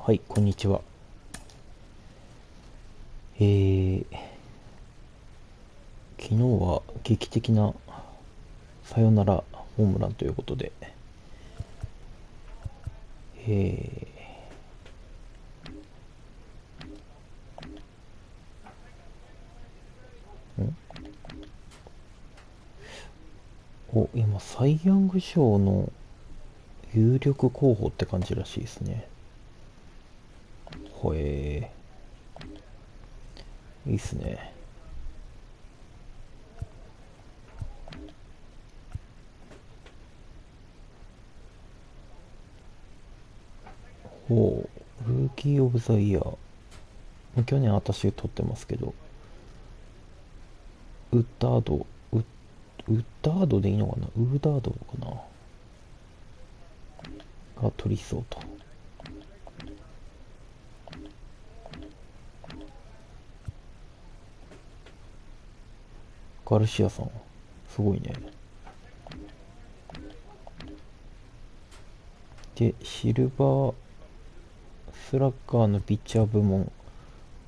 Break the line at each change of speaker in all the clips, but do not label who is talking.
はい、こんにちは。えー、昨日は劇的なサヨナラホームランということで、え今、サイ・ヤング賞の有力候補って感じらしいですね。いいっすね。ルーキー・オブ・ザ・イヤー。去年私取ってますけど、ウッダード、ウッダードでいいのかな、ウーダードかなが取りそうと。ガルシアさん、すごいね。で、シルバースラッガーのピッチャー部門、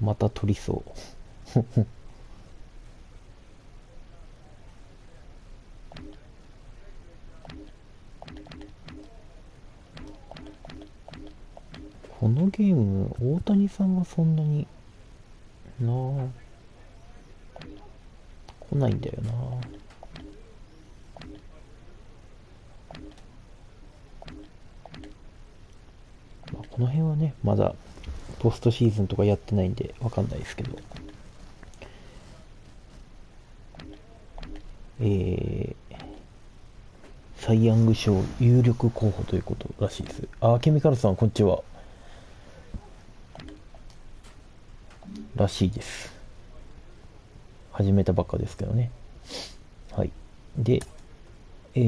また取りそう。このゲーム、大谷さんがそんなになあ来ないんだよな。この辺はね、まだポストシーズンとかやってないんでわかんないですけど、サイ・ヤング賞有力候補ということらしいです。ケミカルさん、こんにちは。らしいです。始めたばっかですけどね。はい。で、チ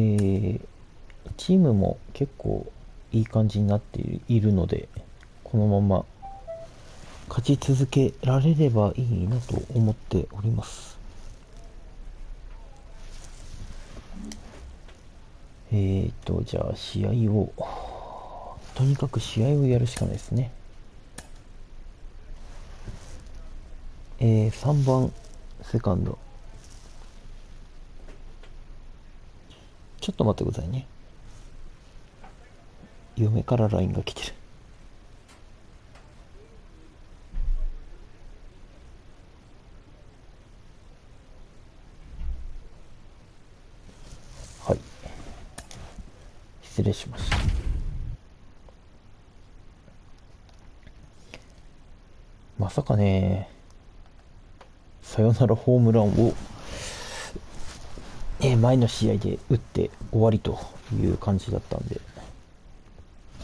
ームも結構いい感じになっているので、このまま勝ち続けられればいいなと思っております。じゃあ試合を、とにかく試合をやるしかないですね。3番セカンド。ちょっと待ってくださいね。嫁から LINE が来てる。はい。失礼しました。まさかね、サヨナラホームランを、前の試合で打って終わりという感じだったんで、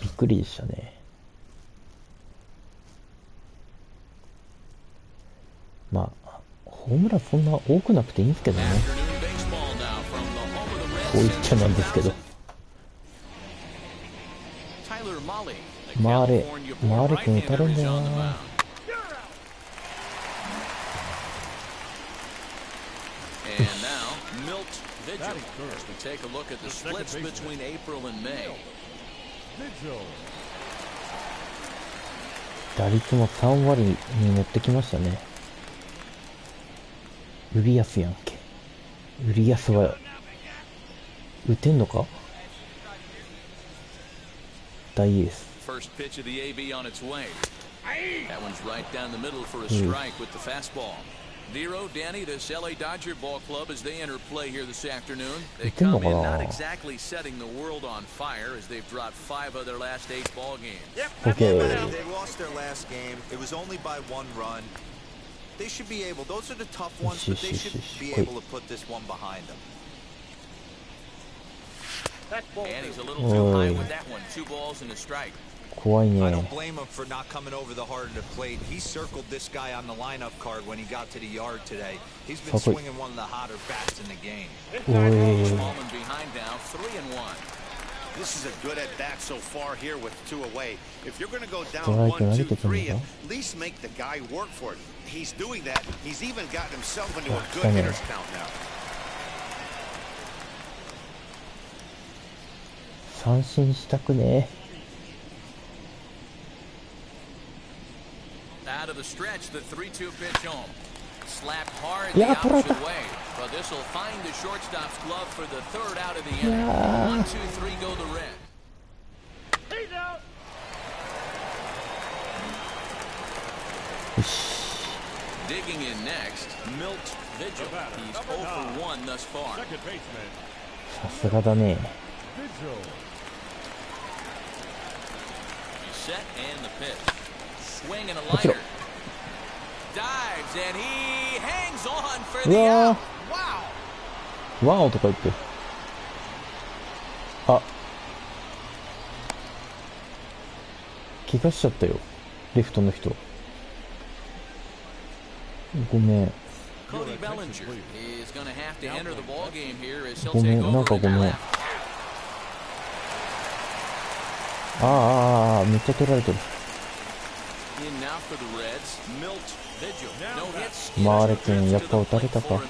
びっくりでしたね。まあ、ホームランそんな多くなくていいんですけどね。こう言っちゃなんですけど。マーレ君打たれんだよな。打率も3割に持ってきましたね。ウリアスやんけ。ウリアスは打てんのか。大エース。First pitch of the AB on its way. That one's right down the middle for a strike with the fastball. Dero, Danny, this LA Dodger ball club as they enter play here this afternoon. They come in not exactly setting the world on fire as they've dropped 5 of their last 8 ball games.
Okay. They lost their last game. It was only by 1 run. They should be able, those are the tough ones, but they should be able to put this one behind them.
And he's a little too high with that one. 2 balls and a strike.
I don't blame him for not coming over the heart of the plate. He circled this guy on the lineup card when he got to the yard today. He's been swinging one of the hotter bats in the game.
Smallman behind now, 3-1.
This is a good at bat so far here with 2 away. If you're going to go down 1, 2, 3, at least make the guy work for it. He's doing that. He's even gotten himself into a good hitter's count now.
三振したくねえ。the stretch, the 3-2 pitch home. Slapped hard
Yeah,
the opposite way. But this will find the shortstop's glove for the third out of the inning. 1, 2, 3 go the Reds.
He's out.
Digging in next, Milt Vigil. He's 0 for 1 thus far.
さすがだね。
He's set and the pitch. Swing and a liner. Dives and he hangs on for the out. Wow.
ワオとか言って。あ、怪我しちゃったよ。レフトの人。ごめん。ごめん、なんかごめん。めっちゃ取られてる。マーレ君やっぱ打たれたか。う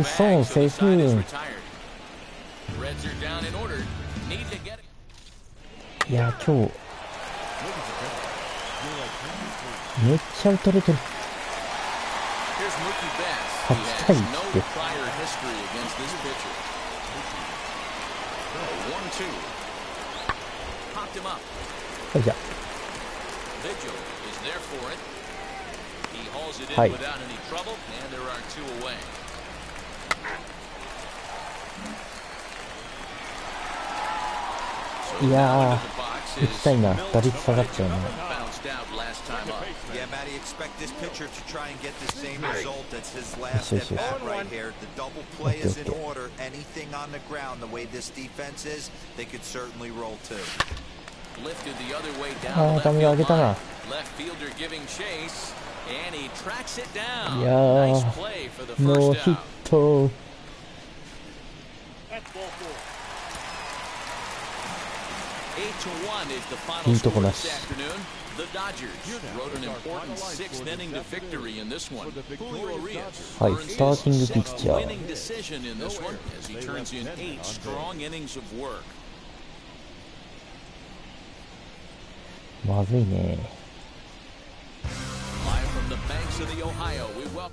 そ、セーフ。いや今日めっちゃ打たれてる。8対1ってはいじゃはいいやー、打ちたいな。打率下がっちゃうな。
Yeah, Matty, expect this pitcher to try and get the same result as his last at bat right here. The double play is in order. Anything on the ground, the way this defense is, they could certainly roll too.
Lifted the other way down left field line. Left fielder giving chase, and he tracks it down. Nice play for the first out.
That's ball 4.
8-1 is the final score this afternoon. The Dodgers wrote an important 6th inning to victory in this one. Julio Urias earns his sixth winning decision in this one as he turns in 8 strong innings of work.
まずいね。
Live from the banks of the Ohio, we welcome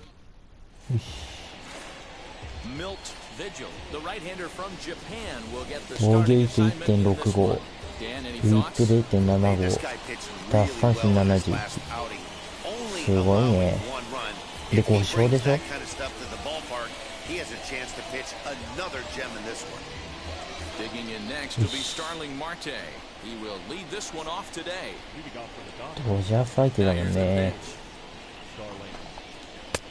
Milt Vigil, the right-hander from Japan, will get the starting assignment in this one.
ウィープ 0.75 奪三振71すごいね。で5勝でしょ。ドジャース相手だもんね。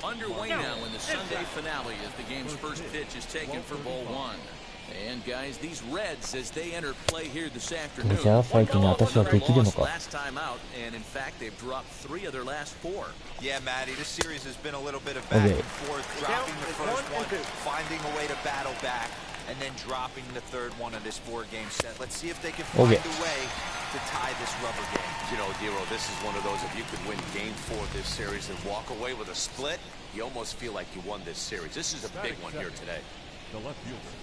Underway now in the Sunday finale as the game's first pitch is taken for ball 1. And guys, these Reds as they enter play here this afternoon. Last time out, and in fact, they've dropped 3 of their last 4.
Yeah, Matty, this series has been a little bit of back and forth, dropping the first one, finding a way to battle back, and then dropping the third one of this 4-game set. Let's see if they can find a way to tie this rubber game.
You know, Dero, this is one of those, if you could win game 4 of this series and walk away with a split, you almost feel like you won this series. This is a big one here today.
The left fielder.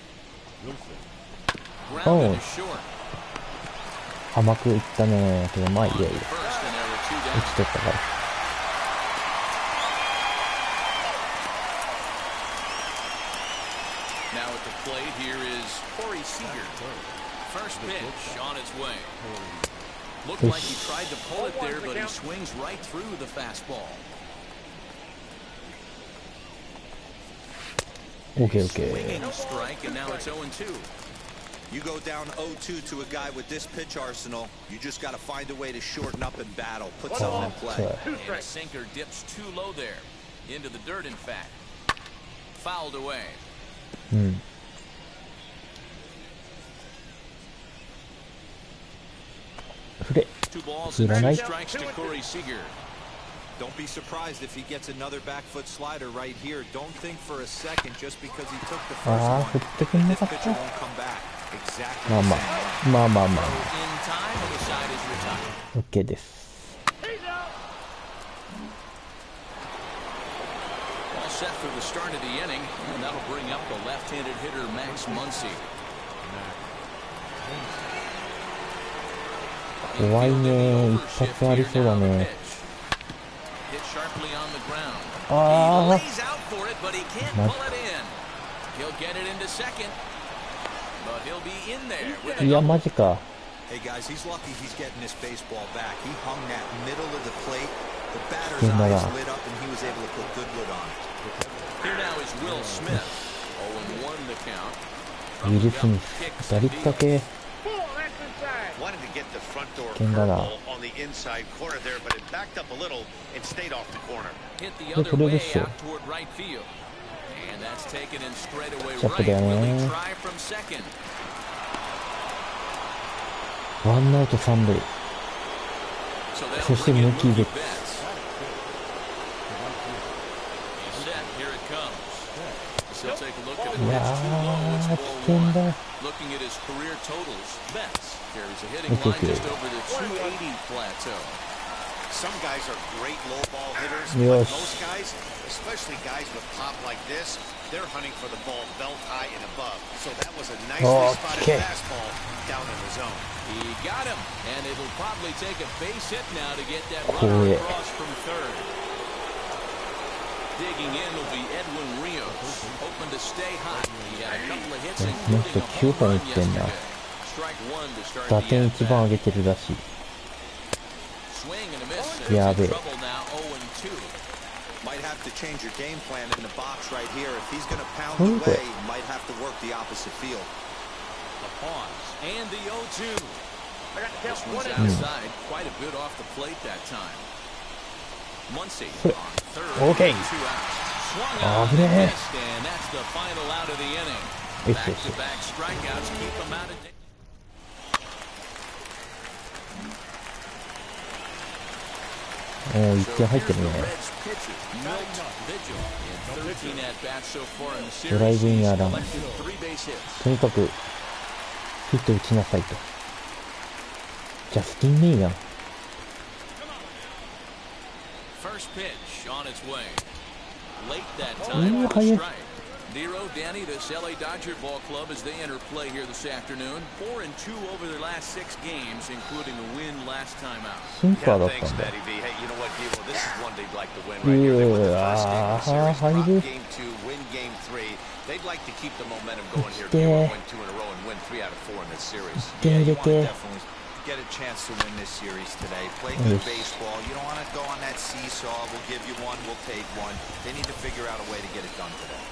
甘くいったね。けどまあいやいや。打ち取ったから。
Now at the plate here is Corey Seager. First pitch on its way. Looked like he tried to pull it there, but he swings right through the fastball.
Okay.
Swinging strike, and now it's 0-2.
You go down 0-2 to a guy with this pitch arsenal, you just got to find a way to shorten up and battle, put something in play.
And a sinker dips too low there. Into the dirt, in fact. Fouled away.
振れ。
2 balls and 2 strikes to Corey Seager.
Don't be surprised if he gets another back foot slider right here. Don't think for a second just because he took the first one. This pitcher won't come back. Exactly.
まあ。
In time, and the side is retired.
OK です。
Ball set for the start of the inning, and that'll bring up the left-handed hitter Max Muncy.
怖いね。一発ありそうだね。ああ。いや、マジか。
Hey guys, he's lucky he's getting this baseball back. He hung that middle of the plate. The batter's eyes lit up and he was able to put good wood on it.
Here now is Will Smith. 0-1 the count.
ウィル・スミス、打率だけ。
Wanted to get the front door curveball on the inside corner there, but it backed up a little and stayed off the corner.
Hit the other way out toward right field. And that's taken in straight away right. Will he try from second?
ワンアウト三塁。そして無期です。いやー、危険だ。見てくれ。
Some guys are great low ball hitters, but most guys, especially guys with pop like this, they're hunting for the ball belt high and above. So that was a nicely spotted fastball down in the zone.
He got him, and it'll probably take a base hit now to get that runner across from third. Digging in will be Edwin Rios, hoping to stay hot. He had a couple of hits, including a strike one to start the at-bat.
一番上げてるらしい。やべえ。
Might have to change your game plan in the box right here. If he's going to pound away, might have to work the opposite field.
The pause and the 0-2. This one's outside, quite a bit off the plate that time. Muncy on third.
Okay.
危ねえ。And that's the final out of the inning. Back-to-back strikeouts keep him out of.
1点入ってるね。ドライブインやらん。とにかくヒット打ちなさいと。ジャスティン・メイやん。早い。
Nero, Danny, this LA Dodger ball club as they enter play here this afternoon. 4-2 over their last 6 games, including a win last time out.
シンカーだったんだ。
Hey, you know what, Devo? This is one they'd like to win right here. They won the first game of the series, drop game 2, win game 3. They'd like to keep the momentum going here. Devo win 2 in a row and win 3 out of 4 in this series.
Yeah, you want to definitely get a chance to win this series today. Play good baseball. You don't want to go on that seesaw. We'll give you one, we'll take one. They need to figure out a way to get it done today.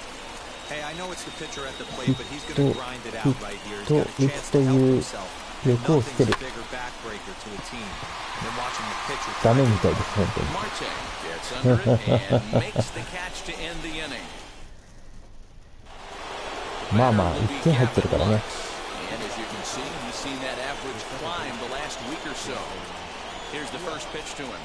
Hey, I know it's the pitcher at the plate, but he's going to grind it out right here. He's got a chance to help himself. Nothing's a bigger backbreaker to a team than watching the pitcher.
ダメみたいです、本当に。
Marte gets under it and makes the catch to end the inning.
まあまあ、1点入ってるからね。
And as you can see, he's seen that average climb the last week or so. Here's the first pitch to him.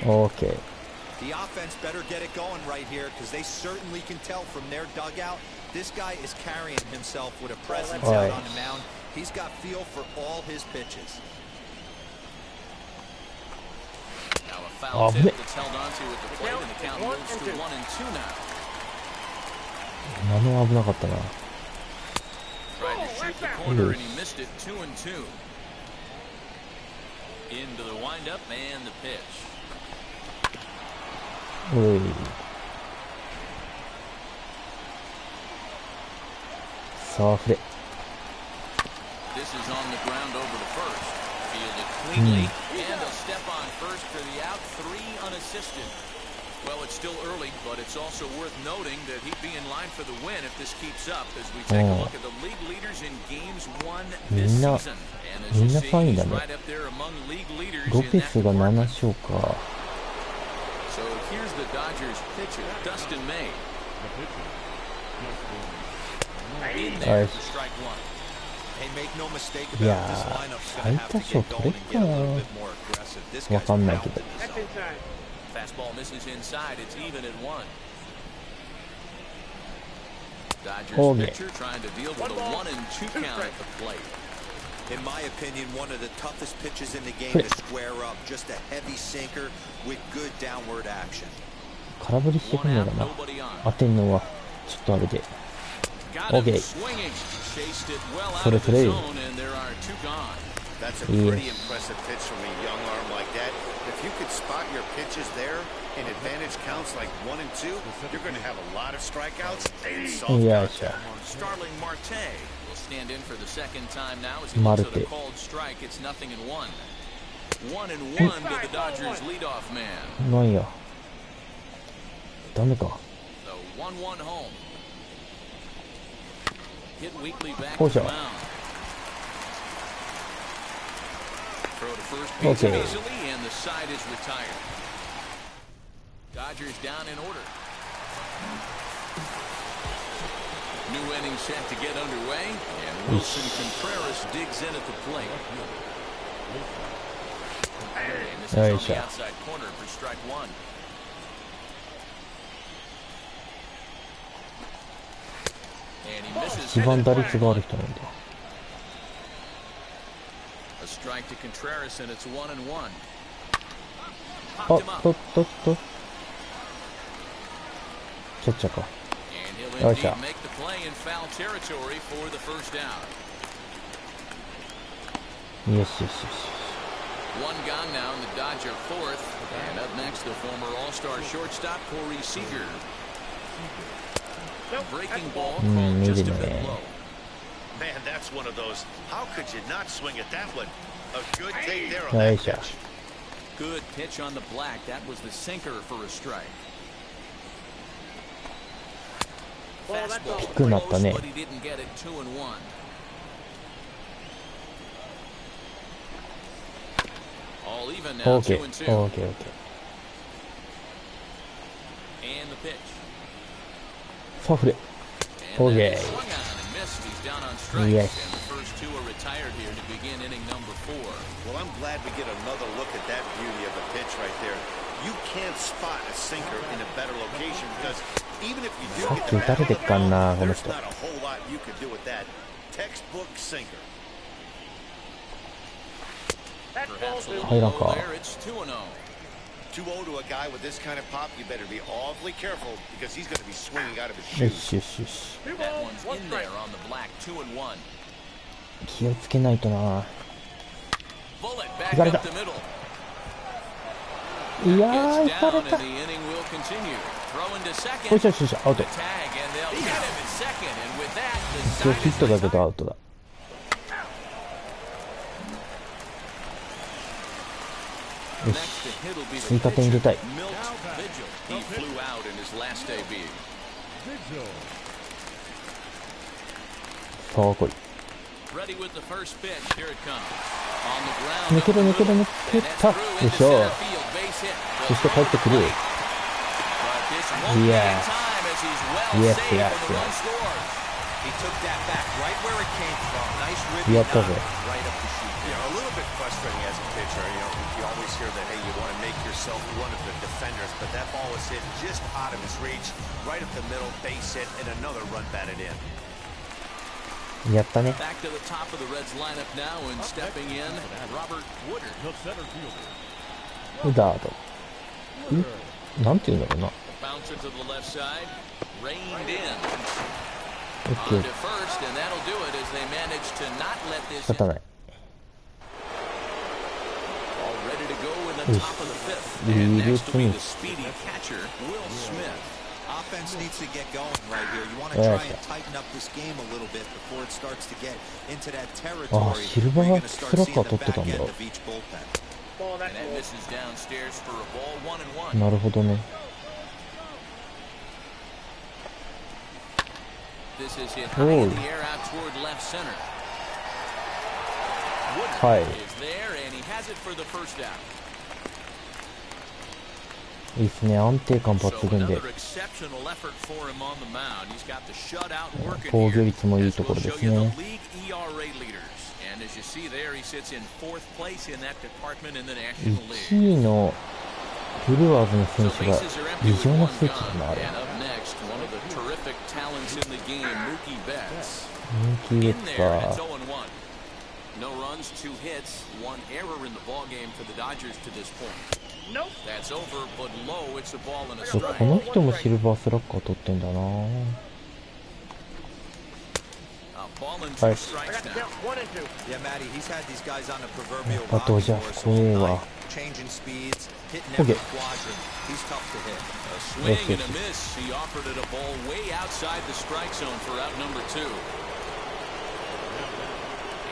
OK。The
offense better get it going right here because they certainly can tell from their dugout. This guy is carrying himself with a presence out on the mound. He's got feel for all his pitches.
Now a foul tip that's held onto at the plate, and the count moves to 1-2 now.
今のは危なかったな。
Tried to shoot the corner and he missed it. 2-2. Into the windup and the pitch.
おい。さあ、振れ。
This is on the ground over to first. Fielded cleanly and a step on first for the out. 3 unassisted. Well, it's still early, but it's also worth noting that he'd be in line for the win if this keeps up as we take a look at the league leaders in games won this season. And as you see, he's right up there among league leaders in that department. So here's the Dodgers pitcher, Dustin May. In there for strike one.
Hey, make no mistake about this lineup's going to have to get going and get a little bit more aggressive. This guy's pounding the zone.
Fastball misses inside. It's even at 1. Dodgers pitcher trying to deal with a 1-2 count at the plate.
In my opinion, one of the toughest pitches in the game to square up. Just a heavy sinker with good downward action.
空振りしてくんのかな。当てんのはちょっとあれで。OK。それそれ。
That's a pretty impressive pitch from a young arm like that. If you could spot your pitches there and advantage counts like 1 and 2, you're going to have a lot of strikeouts and soft contact.
Starling Marte will stand in for the second time now as he looks at a called strike. It's 0-1. 1-1 to the Dodgers leadoff man.
なんや。ダメか。
So 1-1 home. Hit Wheatley back
to
the mound. Throw to first base easily, and the side is retired. Dodgers down in order. New inning set to get underway, and Wilson Contreras digs in at the plate. And this is on the outside corner for strike one. And he misses.
一番打率がある人なんだ。
A strike to Contreras, and it's 1-1.
あ、と。キャッチャーか。よいしょ。
Make the play in foul territory for the first down.
よし。
One gone now in the Dodger fourth. And up next, the former All-Star shortstop, Corey Seager. Breaking ball called just a bit low.
Man, that's one of those. How could you not swing at that one? A good take there on that pitch.
Good pitch on the black. That was the sinker for a strike. Fastball close, but he didn't get it. 2-1. All even now. 2-2.
Okay.
And the pitch.
ファフレ。Okay.
Yes. And the first two are retired here to begin inning number 4.
Well, I'm glad we get another look at that beauty of a pitch right there. You can't spot a sinker in a better location because even if you do get the ball, there's not a whole lot you could do with that. Textbook sinker.
Perhaps a little low there. It's 2-0.
2-0 to a guy with this kind of pop, you better be awfully careful because he's going to be swinging out of his shoes.
That one's in there on the black. 2-1.
気をつけないとな。
Bullet back up the middle.
いやー、打たれた。
The inning will continue. Throw into second.
よし、アウト。
Tag and they'll get him at second, and with that, the
一応ヒットだけどアウトだ。よし、追加点入れたい。さあ来い。抜けた。よいしょ。そして帰ってくる。いやー。イエス。やったぜ。
A little bit frustrating as a pitcher. You always hear that, hey, you want to make yourself one of the defenders, but that ball was hit just out of his reach, right up the middle, base hit, and another run batted in.
やったね。
Back to the top of the Reds lineup now and stepping in, Robert Woodard.
ウダード。なんていうんだろうな。
Bouncer to the left side, reined in.
Okay.
On to first, and that'll do it as they manage to not let this.
仕方ない。
All ready to go in the top of the fifth. And next will be the speedy catcher, Will Smith.
Offense needs to get going right here. You want to try and tighten up this game a little bit before it starts to get into that territory. You're going to start seeing the back end of each bullpen.
And that misses downstairs for a ball. 1-1.
なるほどね。
This is hit high in the air out toward left center. Woodard is there, and he has it for the first down.
いいですね、安定感抜群で。防御率もいいところですね。
1
位のブルワーズの選手が異常な数値だな、あれ。ムーキーベッツか。
No runs, 2 hits, 1 error in the ball game for the Dodgers to this point. Nope. That's over, but low. It's a ball and a
そう、
strike.
この人もシルバースラッガー取ってんだな。
Ball and 2 strikes now.
Yeah, Matty, he's had these guys on the proverbial
あとじゃあこれは
changing speeds, hitting every quadrant. He's tough to hit.
A swing and a miss. He offered it a ball way outside the strike zone for out number 2.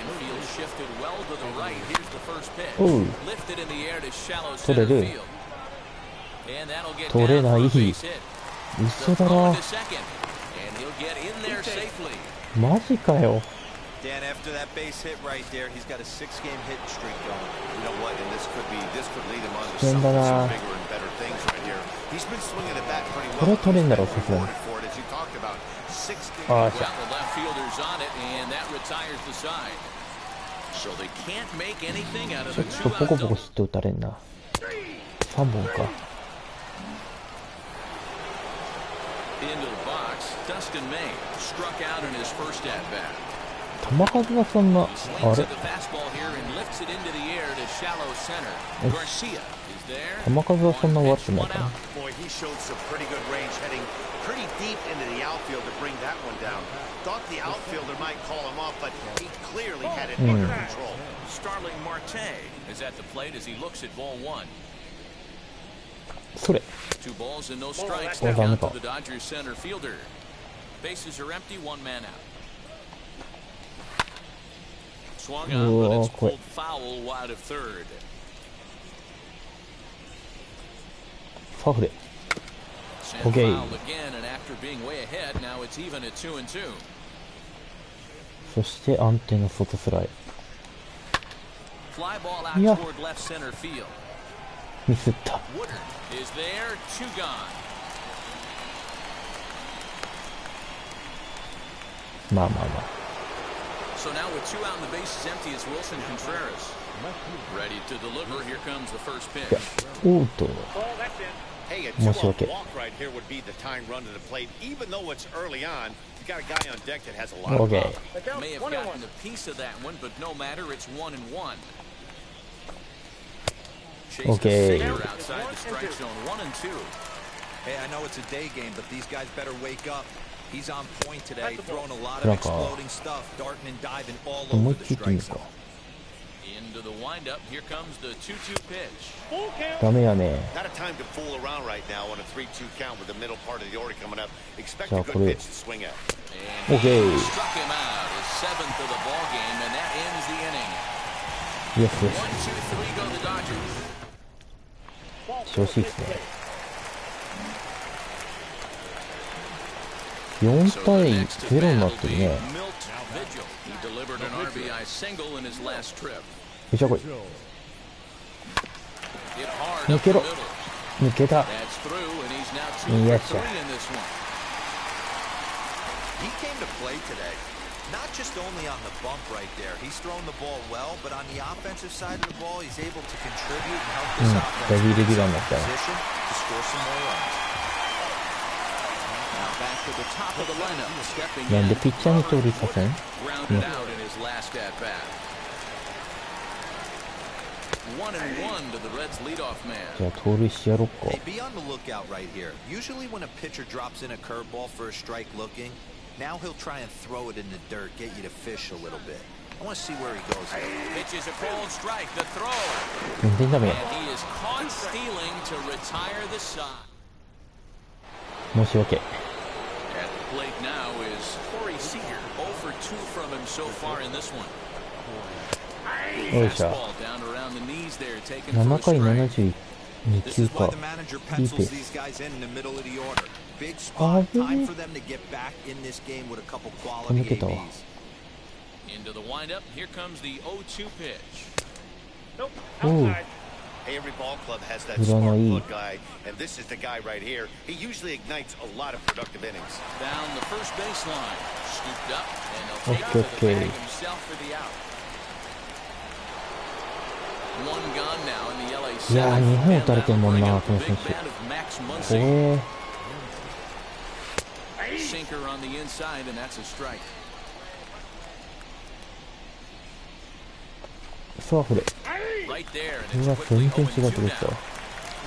Infield shifted well to the right. Here's the first pitch. Lifted in the air to shallow center field. And that'll get down for a base hit. The throw into second. And he'll get in there safely.
マジかよ。
Dan, after that base hit right there, he's got a 6-game hit streak going.
You know what? And this could lead him on to some bigger and better things right here. He's been swinging the bat pretty well.
これ取れんだろ、さすがに。
As you talked about, 6 games.
Ah,
Well, the left fielder's on it, and that retires the side. So they can't make anything out of the
ちょっとポコ
2-out
ポコ
double.
ヒット打たれんな。3本か。
Into the box, Dustin May struck out in his first at bat.
球数はそんな、
He
あ
swings
れ
at the fastball here and lifts it into the air to shallow center. Garcia is there.
球数はそんな悪くない
One
かな。
out.
Boy, he showed some pretty good range heading pretty deep into the outfield to bring that one down. Thought the outfielder might call him off, but he clearly had it under control.
Starling Marte is at the plate as he looks at ball 1.
それ。
2 balls and no strikes.
Well,
Now
done.
to the Dodgers center fielder. Bases are empty, 1 man out. Swung on, but it's pulled foul wide of third.
ファフレ。
Sent
Okay.
foul again, and after being way ahead, now it's even at 2-2.
そして安定の外スライ。
Fly ball out
Yeah.
toward left center field.
ミスった。
Woodard is there, 2 gone.
まあまあまあ。
So now with 2 out and the bases empty, it's Wilson Contreras. Ready to deliver. Here comes the first pitch.
おうと。
Hey, a
2-out
walk right here would be the time run to the plate. Even though it's early on, you got a guy on deck that has a lot of
Okay.
power.
May have gotten a piece of that one, but no matter, it's 1-1. Chase
Okay.
the sinker outside the strike zone, 1-2.
Hey, I know it's a day game, but these guys better wake up. He's on point today, throwing a lot of
なんか
exploding stuff, darting and diving all
思
over
いっ
the
きりいってみ
strike
るか。
zone.
Into the windup, here comes the 2-2 pitch.
ダメやね。
Not a time to fool around right now on a 3-2 count with the middle part of the order coming up. Expect
So,
a good
これ
pitch to swing at.
And
Okay.
he struck him out, his 7th of the ball game, and that ends the inning.
よしよし。
1-2-3 go the Dodgers.
調子いいっすね。4
So
対
the next to
0にな
bat
っ
will
てる
be
ね。
Milt Vigil. He delivered an RBI single in his last trip.
よっしゃこい。
Hit hard
抜
up
け
the
ろ。
middle.
抜けた。
That's through, and he's now 2
よっ
for
しゃ。
3 in this one.
He came to play today. Not just only on the bump right there. He's thrown the ball well, but on the offensive side of the ball, he's able to contribute and help this offense
レギュ
in
ラーになったよ。
position to score some more runs.
Now back to the top of the lineup, stepping
なん
in.
でピッチャーに盗塁させん？
Grounded out in his last at bat. 1-1 to the Reds leadoff man.
じゃあ盗塁してやろっか。
Hey, be on the lookout right here. Usually when a pitcher drops in a curveball for a strike looking, now he'll try and throw it in the dirt, get you to fish a little bit. I want to see where he goes here.
Pitches a cold strike, the throw.
全然ダメや。
And he is caught stealing to retire the side.
申し訳。
At the plate now is Corey Seager. 0 for 2 from him so far in this one.
よいしょ。
Fastball down around the knees there, taken
7
for a
回
strike.
72
This
球
is why
か。
the manager
いい
pencils
ペー
these
ス。
guys in the middle of the order. Big spot, time for them to get back in this game with a couple quality
抜けたわ。
ABs.
Into the windup, here comes the 0-2 pitch.
おう。
Hey, every ball club has that
Good on
spark
the
plug guy, and this is the guy right here. He usually ignites a lot of productive innings.
Down the first baseline, scooped up, and he'll take
Okay,
it to the
okay.
bag himself for the out. One gone now in the LA
いやー、2本打たれてんもんな、
seventh.
この
Big
選手。
bat of Max
怖
Muncy.
え。
Sinker on the inside, and that's a strike.
サーフレ。
Right there,
う
and
わ、
it's
全
quickly
然違うと
0-2
こ来たわ。
now.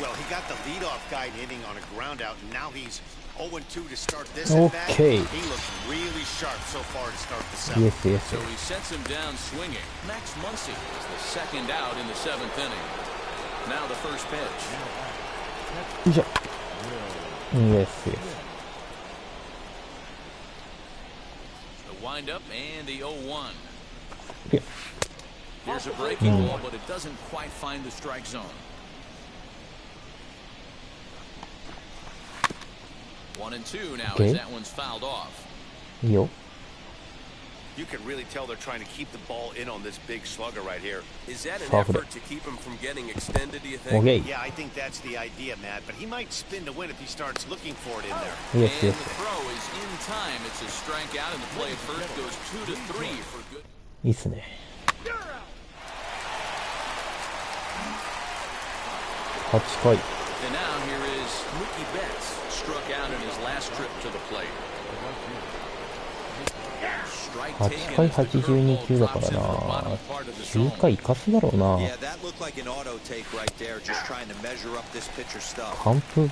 Well, he got the leadoff guy hitting on a ground out, and now he's 0-2 to start this at bat.
Okay.
He looks really sharp so far to start the
Yes,
seventh.
yes.
So he sets him down swinging. Max Muncy is the second out in the seventh inning. Now the first pitch.
よいしょ。Yes, yes.
The windup and the 0-1.
Yeah.
Here's a breaking ball, but it doesn't quite find the strike zone. 1-2 now
Okay.
as that one's fouled off.
いいよ。
You can really tell they're trying to keep the ball in on this big slugger right here.
Is that an
Soft it.
effort to keep him from getting extended, do you think?
Okay.
Yeah, I think that's the idea, Matt, but he might spin to win if he starts looking for it in there.
Yes,
And
yes.
the throw is in time. It's a strikeout, and the play at first goes 2-3 for good.
いいっすね。8回。
And now here is Mookie Betts, struck out in his last trip to the plate. Strike
8
taken
回
as the
82 球
curveball
だか
drops
ら
into the
な。
bottom part of the
9
zone.
回生かすだろうな。
Yeah, that looked like an auto take right there, just trying to measure up this pitcher's stuff.
完封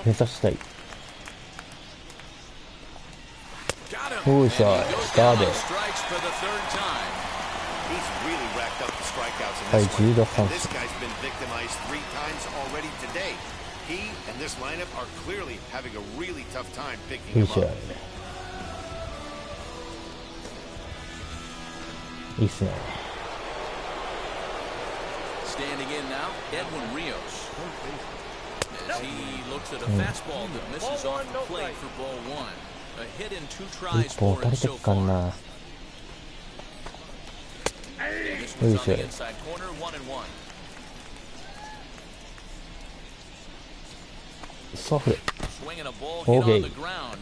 目指したい。
Got him.
Oh,
And he
shot.
goes
Got
down on
it.
strikes for the third time.
He's really racked up the strikeouts in
はい、
this one.
10奪
And
三
this
振。
guy's been victimized 3 times already today. He and this lineup are clearly having a really tough time picking
いい
him
試合。
up.
いいっすね。
Standing in now, Edwin Rios. As he looks at a fastball that misses off the plate for ball 1. A hit in 2 tries
一本
for
打た
him
れて
so
っかん
far.
な。
And this one's on the
Who's
inside corner, 1-1.
サーフレ。
Swinging a ball hit
Okay.
on the ground.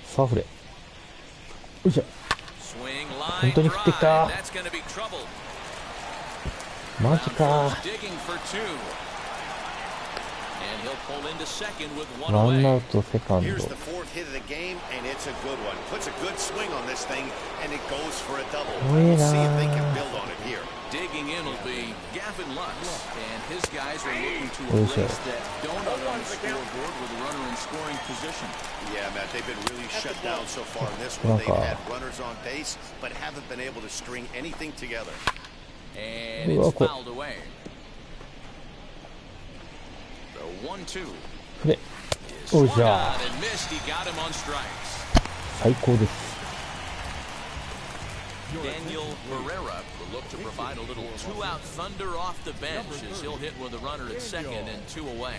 サーフレ。よいしょ。
Swing
本
line
当に降ってき
drive.
た。
That's going to be trouble.
マジか。
Digging for 2. And he'll pull into second with 1
ワンア
away.
ウトセカンド。
Here's the 4th hit of the game, and it's a good one. Puts a good swing on this thing, and it goes for a double. We'll see if they can build on it here.
Digging in will be Gavin Lux, and his guys are looking to
Who's
erase that donut on the scoreboard with a runner in scoring position.
Yeah, Matt, they've been really shut down so far in this one. They've
Naka.
had runners on base, but haven't been able to string anything together.
And it's
Naka.
fouled away. The 1-2.
これ。おいし
Swung
ょ。
on and missed. He got him on strikes.
最高です。
Daniel Herrera will look to provide a little 2-out thunder off the bench as he'll hit with a runner at second and 2 away.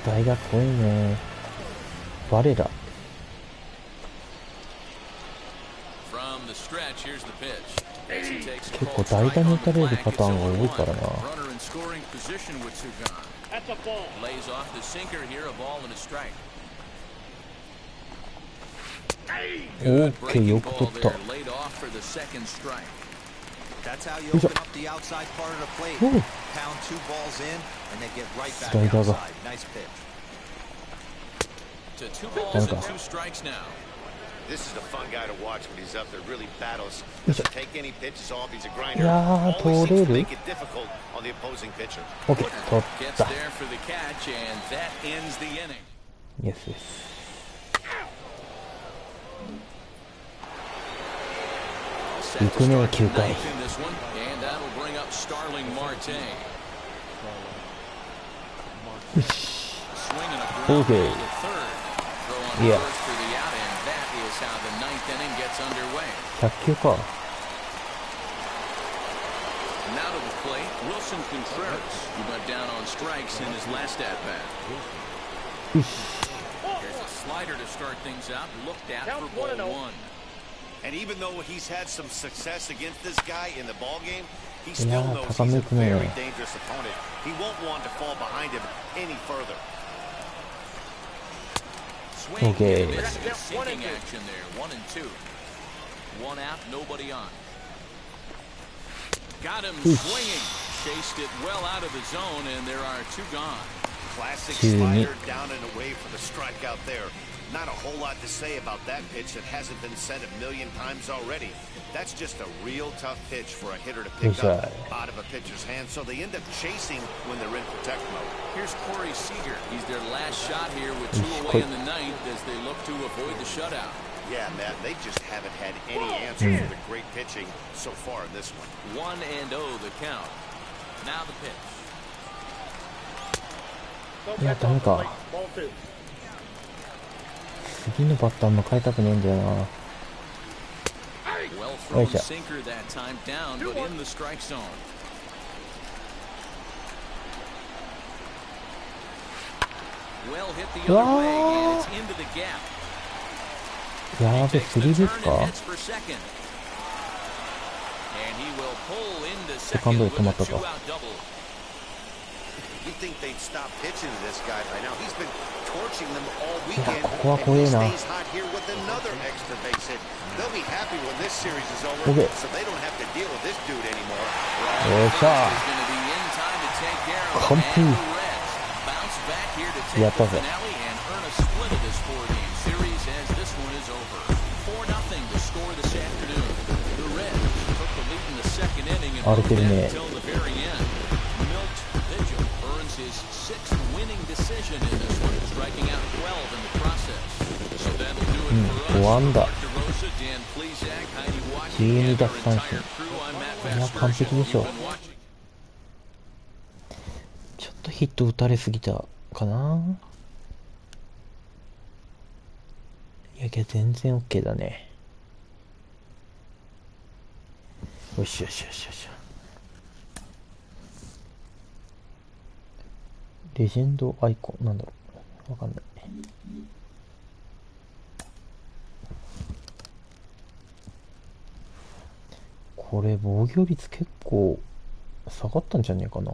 大学多いね。バレラ。
From the stretch, here's the pitch. As he takes a
結構
called
代打
strike
に
on
打
the
たれる
flag,
パターン
it's
が多いから
0-1.
な。
Runner in scoring position with Sugan. Lays off the sinker here, a ball and a strike.
オーケー、よく取った。
Laid off for the second strike.
That's how you open up the outside part of the plate.
Ooh.
Pound 2 balls in, and then get right back
Sliderが
outside. Nice pitch.
To 2 balls and 2 strikes now.
This is a fun guy to watch when he's up there. Really battles. Doesn't take any pitches off. He's a grinder.
いやー、
Always
取
seems
れ
to
る
make it difficult on the opposing pitcher.
オッケー、取っ
Gets
た。
there for the catch, and that ends the inning.
イエスです。
Set to
行くね、
start
9
the
回。
ninth in this one, and that'll bring up Starling Marte. Swinging a ground
Okay.
ball to third. Throw on
Yeah.
first for the out, and that is how the 9th inning gets underway.
100球か。
Now to the plate, Wilson Contreras, who went down on strikes in his last at-bat.
よし。
There's a slider to start things out, looked at for ball 1.
And even though he's had some success against this guy in the ball game, he
Yeah,
still knows he's a
高めくね。
very dangerous opponent. He won't want to fall behind him any further.
Swing
Okay.
and a miss. Sinking action there, 1-2. 1 out, nobody on. Got him swinging. Chased it well out of the zone, and there are 2 gone.
Classic
Two.
slider down and away for the strikeout there. Not a whole lot to say about that pitch that hasn't been said a million times already. That's just a real tough pitch for a hitter to pick up out of a pitcher's hand, so they end up chasing when they're in protect mode.
Here's Corey Seager. He's their last shot here with 2 away in the ninth as they look to avoid the shutout.
Yeah, Matt, they just haven't had any answer for the great pitching so far in this one.
1-0 the count. Now the pitch.
いや、ダメか。次のバッターも変えたくねえんだよな。
Well thrown sinker that time down, but in the strike zone. Well hit the other way, and it's into the gap.
やべ、スリーですか？セカンドで止まったか。
You think they'd stop pitching to this guy by now? He's been torching them all
いや、
weekend.
ここは怖えな。
Stays hot here with another extra base hit. They'll be happy when this series is over, so they don't have to deal with this dude anymore.
よっしゃ。完璧。やったぜ。荒れてるね。5安打12奪三振。いや、完璧でしょ。ちょっとヒット打たれすぎたかな。いや、全然 OK だね。よしよしよしよし。レジェンドアイコンなんだろう、わかんない。これ防御率結構下がったんじゃねえかな。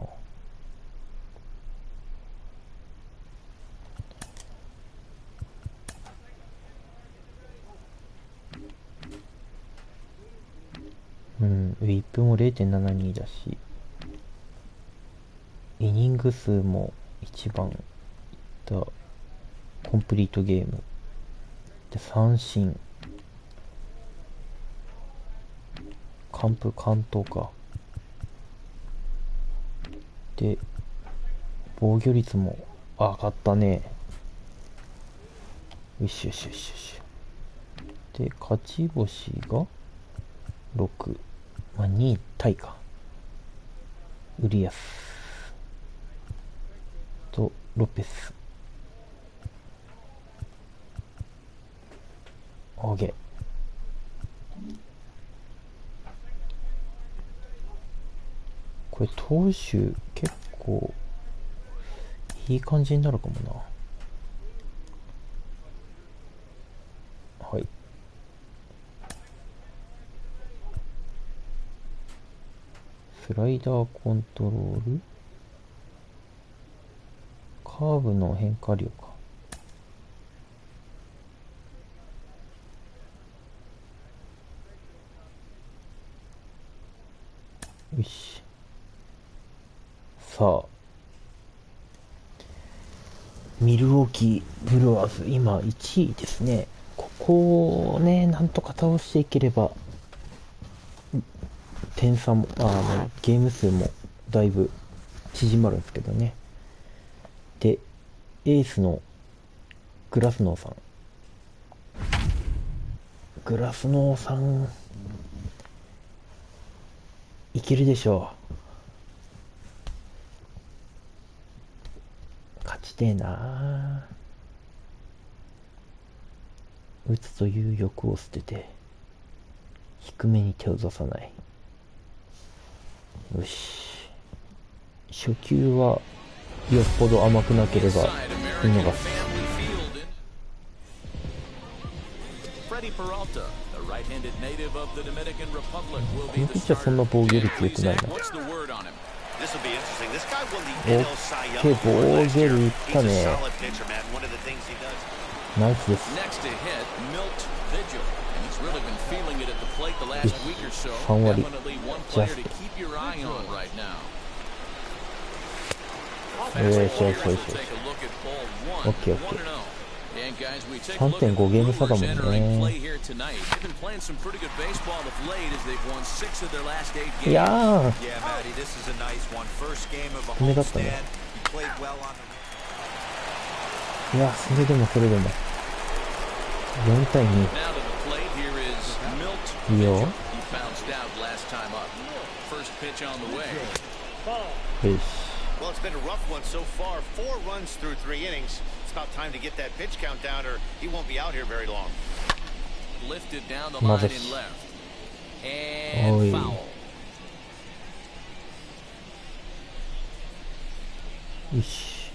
ウィップも 0.72 だし、イニング数も一番いったコンプリートゲームで、三振、完封完投かで、防御率も上がったね。よしよしよしよし。で、勝ち星が6、まあ、2位タイか。ウリアスとロペス。オーケー。これ投手結構いい感じになるかもな。はい。スライダーコントロール、カーブの変化量か。よし。さあ、ミルウォーキーブルワーズ今1位ですね。ここをね、なんとか倒していければ点差もゲーム数もだいぶ縮まるんですけどね。で、エースのグラスノーさん、いけるでしょう。勝ちてえな。打つという欲を捨てて低めに手を出さない。よし、初球はよっぽど甘くなければ見逃す。このピッチャーそんな防御率良くないな。オッケー、防御率いったね。ナイスです。3割ジャスト。よしよしよしよし。オッケーオッケー。3.5 ゲーム差だもんね。いやー、低めだったね。いや、それでも4対2。いいよ。よし。
Well, it's been a rough one so far. 4 runs through 3 innings. It's about time to get that pitch count down, or he won't be out here very long.
Lifted down the line in left. And foul.
よし。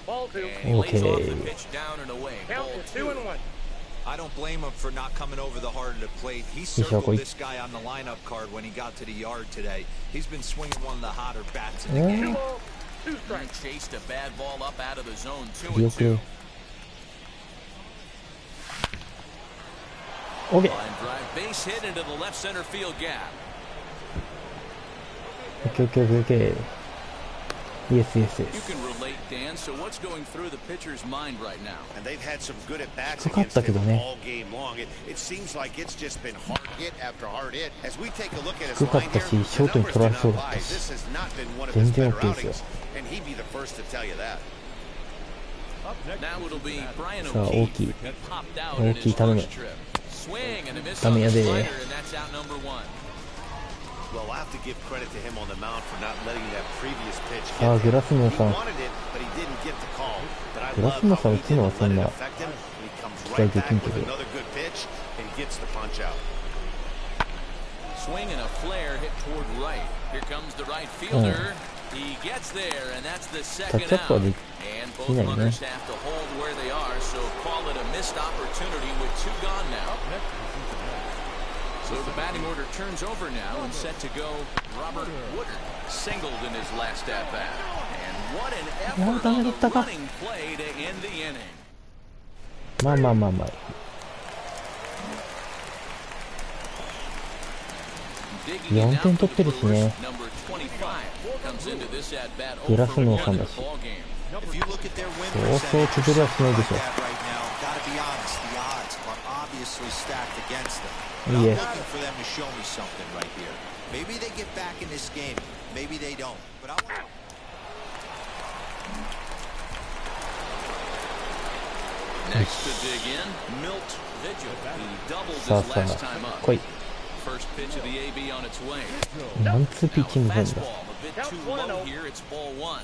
And he lays off the pitch down and away. Ball 2.
I don't blame him for not coming over the heart of the plate. He circled this guy on the lineup card when he got to the yard today. He's been swinging one of the hotter bats in the game.
He chased a bad ball up out of the zone. 2-2.
OK。
Line drive base hit into the left center field gap.
OK。Yes.
You can relate, Dan. So what's going through the pitcher's mind right now?
And they've had some good at bats against him all game long. It seems like it's just been hard hit after hard hit. As we take a look at his line here, the numbers do not lie. This has not been one of his better outings, and he'd be the first to tell you that.
Now it'll be Brian O'Keefe. He popped out in his first trip. Swing and a miss on the slider, and that's out number 1.
Well, I'll have to give credit to him on the mound for not letting that previous pitch
get him. He
wanted it, but he didn't get the call. But I love how he didn't let it affect him. He comes right back with another good pitch and gets the punch out.
Swing and a flare hit toward right. Here comes the right fielder. He gets there, and that's the second out. And both runners have to hold where they are, so call it a missed opportunity with 2 gone now. So the batting order turns over now and set to go Robert Woodard. Singled in his last at-bat. And what an effort on the running play to end the inning.
まあ。4点取ってるしね。グラスノーさんだし。そうそう崩れはしないでしょ。
I'm looking for them to show me something right here. Maybe they get back in this game. Maybe they don't. But I want.
Next to dig in, Milt Vigil. He doubled his last time up. First pitch of the AB on its way. Fastball a bit too low here. It's ball 1.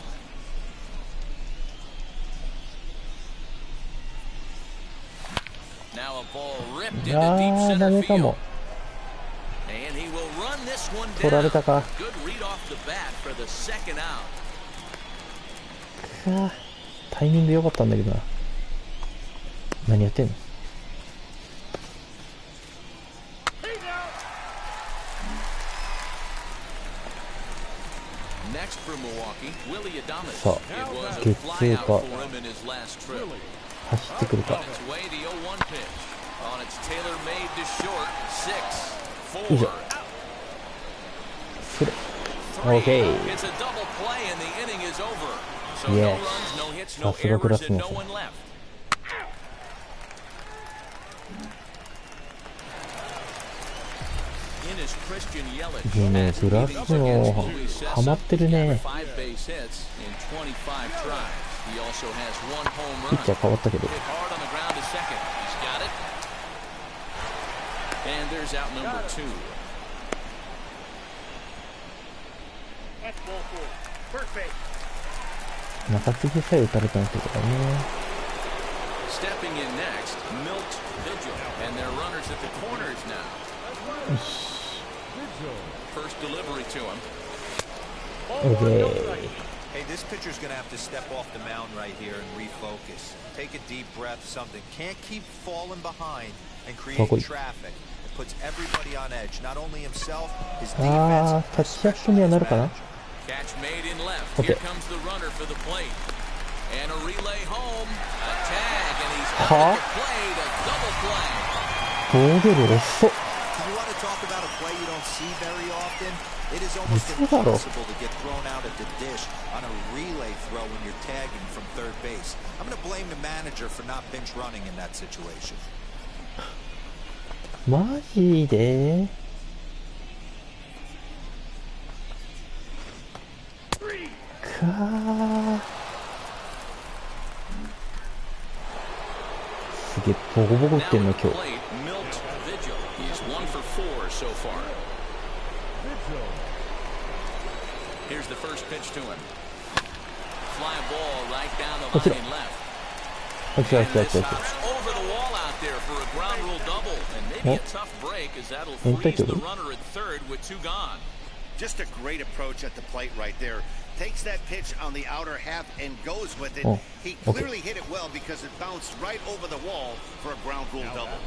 Now a ball ripped into deep center field. And he will run this one down. Good read off the bat for the second out.
タイミング良かったんだけどな。何やってんの？さあ、月星か。走ってくるか。よいしょ。それ。OK。イエス。さすがグラスノーさん。いいね、グラスノーハマってるね。ピッチャー変わったけど。中継ぎさえ打たれたんだけどね。
Hey, this pitcher's going to have to step off the mound right here and refocus. Take a deep breath, something. Can't keep falling behind and create traffic. It puts everybody on edge, not only himself, his defense.
Catch
made in left. Here comes the runner for the plate. And a relay home. A tag, and he's out of the play to double play.
防御力遅っ。
you want to talk about a play you don't see very often? It is almost impossible to get thrown out at the dish on a relay throw when you're tagging from third base. I'm going to blame the manager for not pinch running in that situation.
マジでかーすげえボコボコ打ってんの今日。
Here's the first pitch to him. Fly ball right down the line and left. And this hops over the wall out there for a ground rule double. And maybe a tough break as that'll freeze the runner at third with two gone.
Just a great approach at the plate right there. Takes that pitch on the outer half and goes with it. He clearly hit it well because it bounced right over the wall for a ground rule double.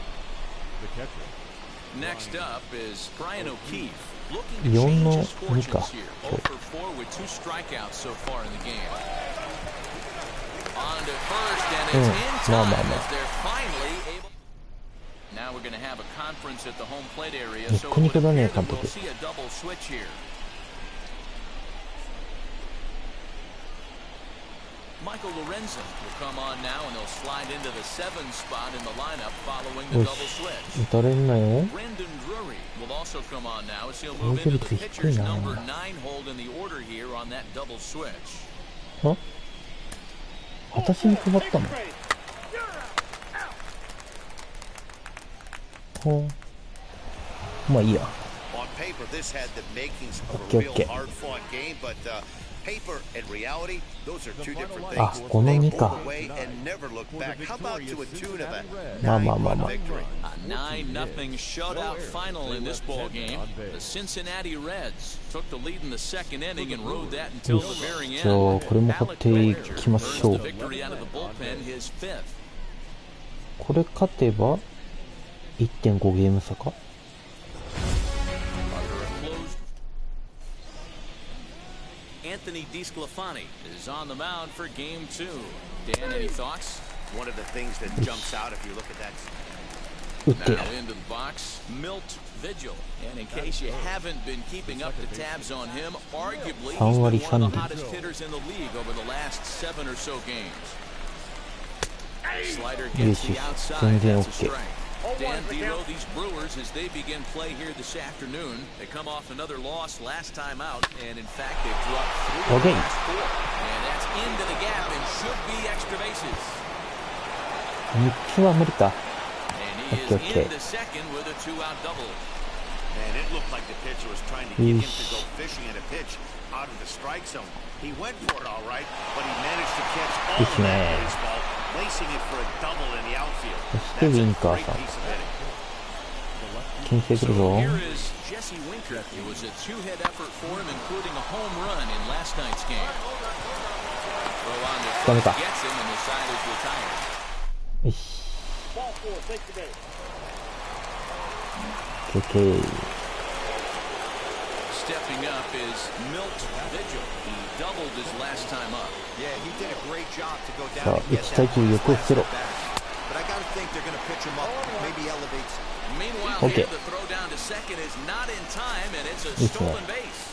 Next up is Brian O'Keefe. Looking to change his fortunes here. 0 for 4 with 2 strikeouts so far in the game. On to first, and it's in time as they're finally able. Now we're going to have a conference at the home plate area, so it would appear that we'll see a double switch here. Michael Lorenzen will come on now, and they'll slide into the 7th spot in the lineup following the double switch. Brendan Drury will also come on now as he'll move into the pitcher's number 9 hold in the order here on that double switch.
私に配ったの？まあいいや。
On paper, this had the makings of a real hard-fought game, but paper and reality, those are two different things.
あ、この2か。
How about to a tune of a
まあまあまあまあ。
A 9-0 shutout final in this ball game. The Cincinnati Reds took the lead in the second inning and rode that until the very end.
じゃあこれも買っていきましょう。これ勝てば 1.5 ゲーム差か。
Anthony DeSclafani is on the mound for game 2. Dan, any thoughts?
One of the things that jumps out if you look at that.
Now into the box, Milt Vigil. And in case you haven't been keeping up the tabs on him, arguably he's been one of the hottest hitters in the league over the last 7 or so games. Slider gets the outside. That's a strike. Dan Dero, these Brewers, as they begin play here this afternoon, they come off another loss last time out, and in fact, they've dropped 3 of the last 4. And that's into the gap and should be extra bases.
3つは無理か。
And he is into second with a 2-out double.
And it looked like the pitcher was trying to get him to go fishing at a pitch out of the strike zone. He went for it all right, but he managed to catch all of that baseball, placing it for a double in the outfield. That's a great piece of hitting.
So here is Jesse Winker. It was a 2-hit effort for him, including a home run in last night's game. Throw on the first gets him, and the side is retired.
Ball 4, take the base.
Okay.
Stepping up is Milt Vigil. He doubled his last time up.
Yeah, he did a great job to go down and get that. But I gotta think they're gonna pitch him up, maybe elevates.
Meanwhile, here the throw down to second is not in time, and it's a stolen base.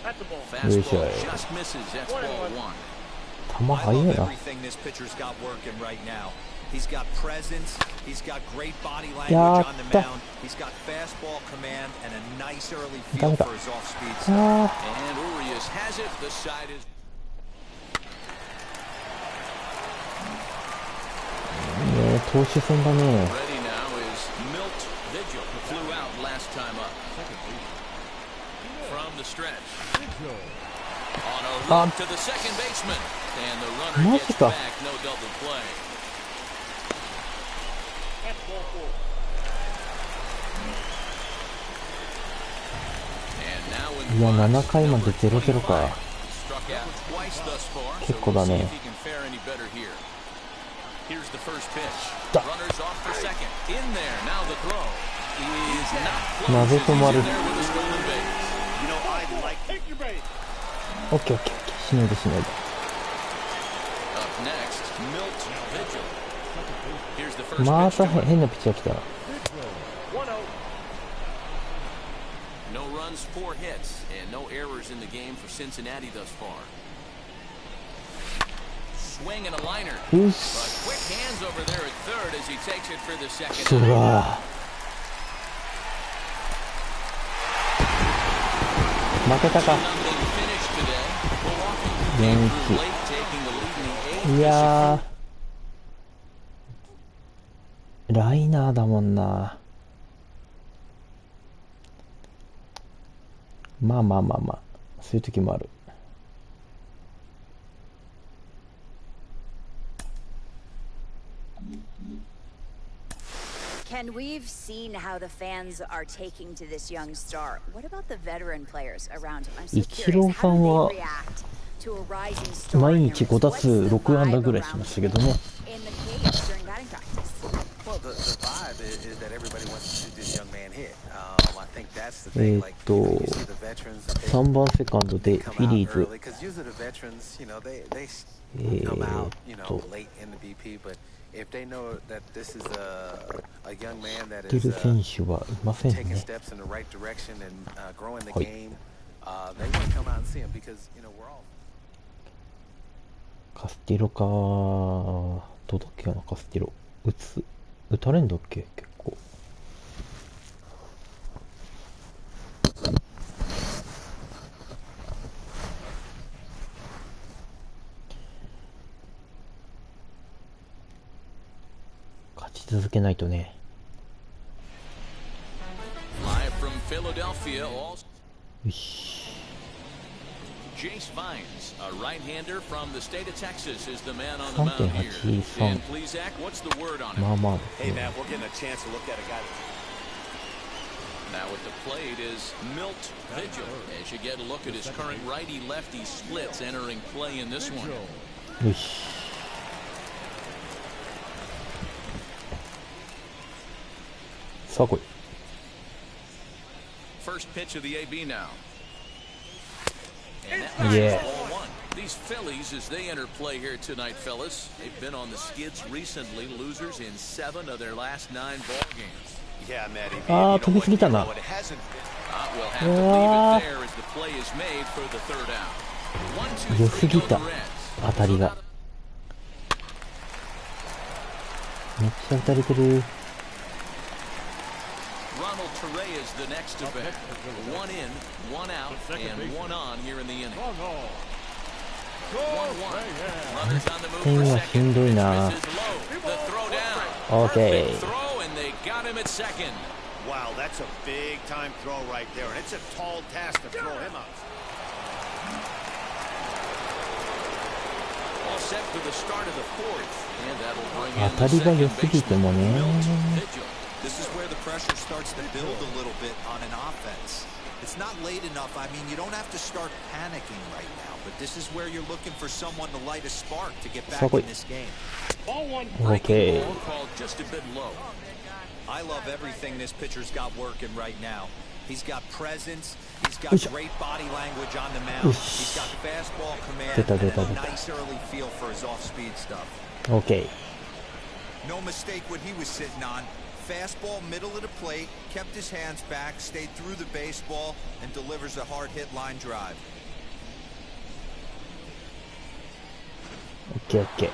Fastball just misses. That's ball 1.
I love everything this pitcher's got working right now. He's got presence, he's got great body language on the mound, he's got fastball command and a nice early feel for his off-speed stuff.
And Urias has it. The side is... Ready now is Milt Vigil, who flew out last time up. From the stretch. On a run to the second baseman. And the runner gets back, no double play. And now in
いや、7回まで 0-0 か。結構だね。なぜ止まる？オッケーオッケーオッケー。しないでしないで。また変なピッチャー来た。
No runs, 4 hits, and no errors in the game for Cincinnati thus far. Swing and a liner. But quick hands over there at third as he takes it for the second.
うわ負けたか。元気。いやーライナーだもんな。まあまあまあまあそういう時もある。
Ken, we've seen how the fans are taking to this young star. What about the veteran players around him? I'm so curious. How do they react to a rising star?
毎日5打数6安打ぐらいしましたけどね。
In the cage during batting practice.
Well, the vibe is that everybody wants to see this young man hit. I think that's the thing. Like, you see the veterans.
3番セカンドでフィリーズ。
Because usually the veterans, you know, they come out, you know, late in the BP, but if they know that this is a young man that is taking steps in the right direction and growing the game, they want to come out and see him because, you know, we're all.
カスティロか。どうだっけな、カスティロ。打たれんだっけ結構。勝ち続けないとね。よし。
Jace Vines, a right-hander from the state of Texas, is the man on the mound here. And please, Zach, what's the word on him?
Hey, Matt, we're getting a chance to look at a guy.
Now at the plate is Milt Vigil. As you get a look at his current righty-lefty splits entering play in this one.
よし。さあ来い。
First pitch of the AB now.
Yeah.
These Phillies, as they enter play here tonight, fellas, they've been on the skids recently, losers in 7 of their last 9 ball games.
Yeah, Matty.
ああ、飛びすぎたな。
We'll have to leave it there as the play is made for the third out.
良すぎた。当たりが。めっちゃ打たれてる。
Ronald Torre is the next to bat. 1 in, 1 out, and 1 on here in the inning. 1-1. Runners on the move for second. This is low. The throw down.
Okay.
Perfect throw, and they got him at second.
Wow, that's a big-time throw right there, and it's a tall task to throw him out.
All set for the start of the 4th, and that'll bring in
当たりが良すぎてもね。
This is where the pressure starts to build a little bit on an offense. It's not late enough. I mean, you don't have to start panicking right now, but this is where you're looking for someone to light a spark to get back in this game.
Okay.
Ball called just a bit low.
I love everything this pitcher's got working right now. He's got presence. He's got great body language on the mound. He's got fastball command and a nice early feel for his off-speed stuff.
Okay.
No mistake what he was sitting on. Fastball middle of the plate, kept his hands back, stayed through the baseball, and delivers a hard hit line drive.
Okay.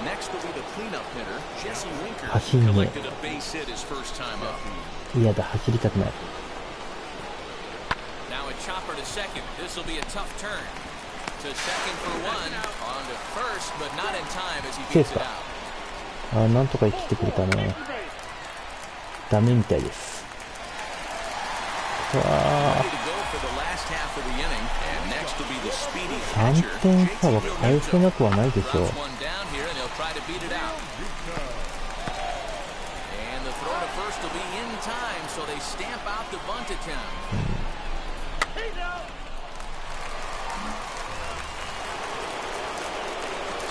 Next will be the cleanup hitter, Jesse Winker.
走んね。
Collected a base hit his first time up.
嫌だ、走りたくない。
Now a chopper to second. This will be a tough turn. To second for 1. On to first, but not in time as he beats it out.
ああ、なんとか生きてくれたね。ダメみたいです。うわあ。3点差は返せなくはないでしょう。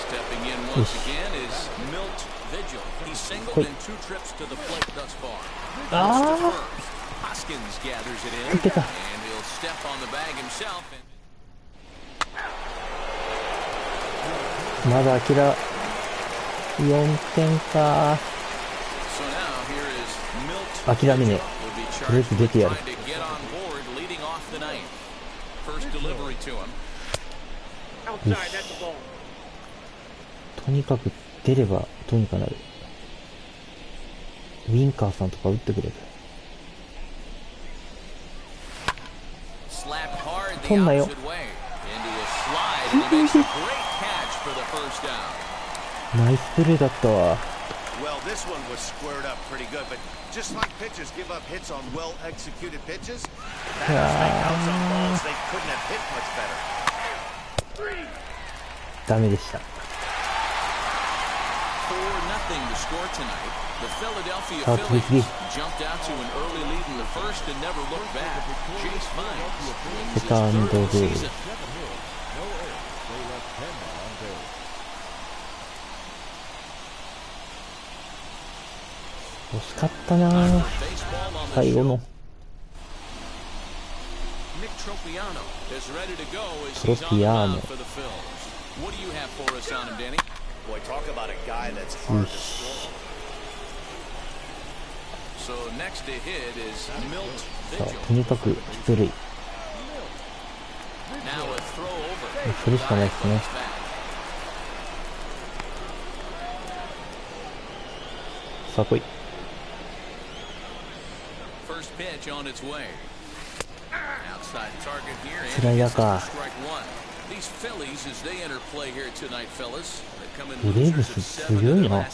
Stepping in once again is Milt Vigil. He's singled in 2 trips to the plate thus far. Hoskins gathers it in, and he'll step on the bag himself.
まだ4点か。諦めねえ。とりあえず出てやる。よし。とにかく出ればどうにかなる。ウィンカーさんとか打ってくれる。取んなよ。ナイスプレーだったわ。
Well, this one was squared up pretty good, but just like pitchers give up hits on well-executed pitches, that strikeouts on balls they couldn't have hit much better.
ダメでした。
4-0 to score tonight. The Philadelphia Phillies jumped out to an early lead in the first and never looked back. Chase Vines wins his third season.
惜しかったなぁ、最後の。トロピアーノ。さあ、とにかく出塁。それしかないですね。さあ来い。スライダーか。ブレーブス強いな。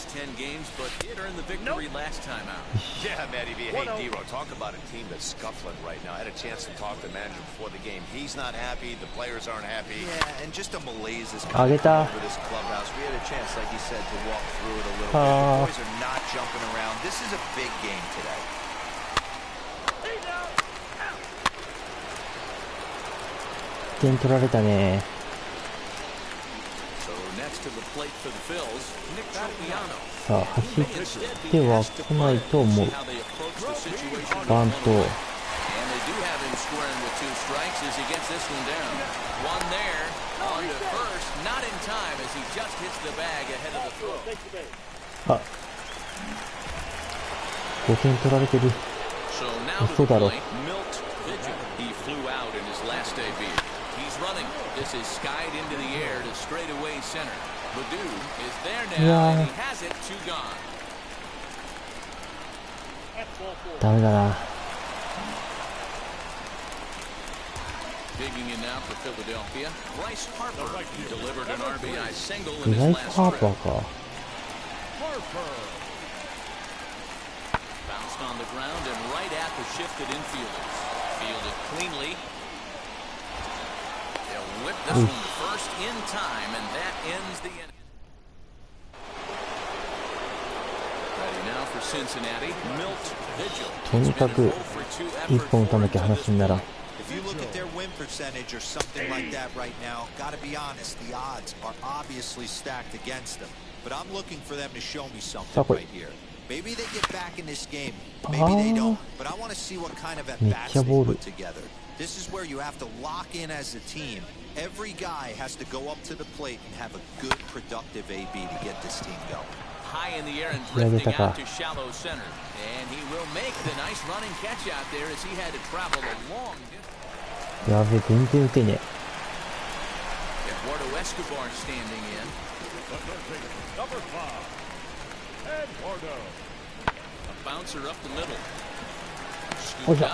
Yeah, Matty V. Hey, D-Ro, talk about a team that's scuffling right now. I had a chance to talk to the manager before the game. He's not happy. The players aren't happy.
Yeah, and just a malaise is coming over this clubhouse. We had a chance, like you said, to walk through it a little bit. The boys are not jumping around. This is a big game today.
点取られたね。さあ走っては来ないと思う。バント。あ、5点取られてる。嘘だろ。
This is skied into the air to straightaway center. Ledoux is there now, and he has it, 2 gone.
ダメだな。
Digging in now for Philadelphia. Bryce Harper delivered an RBI single in
ブ
his
ライ
last
ス・ハー
trip.
パーか。
Bounced on the ground and right at the shifted infielders. Fielded cleanly. Whip this one first in time, and that ends the inning. Ready now for Cincinnati. Milt Vigil.
とにかく1本打たなきゃ話にならん。
If you look at their win percentage or something like that right now, gotta be honest, the odds are obviously stacked against them. But I'm looking for them to show me something right here. Maybe they get back in this game, maybe they don't. But I want to see what kind of at-bats they put together. This is where you have to lock in as a team. Every guy has to go up to the plate and have a good, productive AB to get this team going.
High in the air and drifting out to shallow center. And he will make the nice running catch out there as he had to travel a long distance.
やべ、全然打てねえ。
Eduardo Escobar standing in.
Number 5, Eduardo.
A bouncer up the middle.
おいしょ。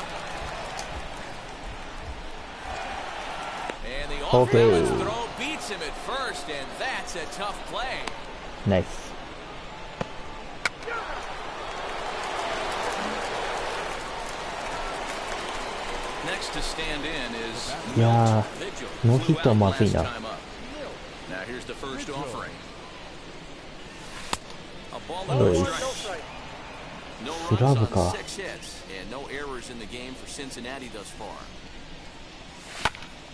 And the off-balance throw beats him at first, and that's a tough play.
ナイス。
Next to stand in is
いやー、ノーヒットはまずいな。
Now here's the first offering. A ball in the strike. No runs on 6 hits, and no errors in the game for Cincinnati thus far.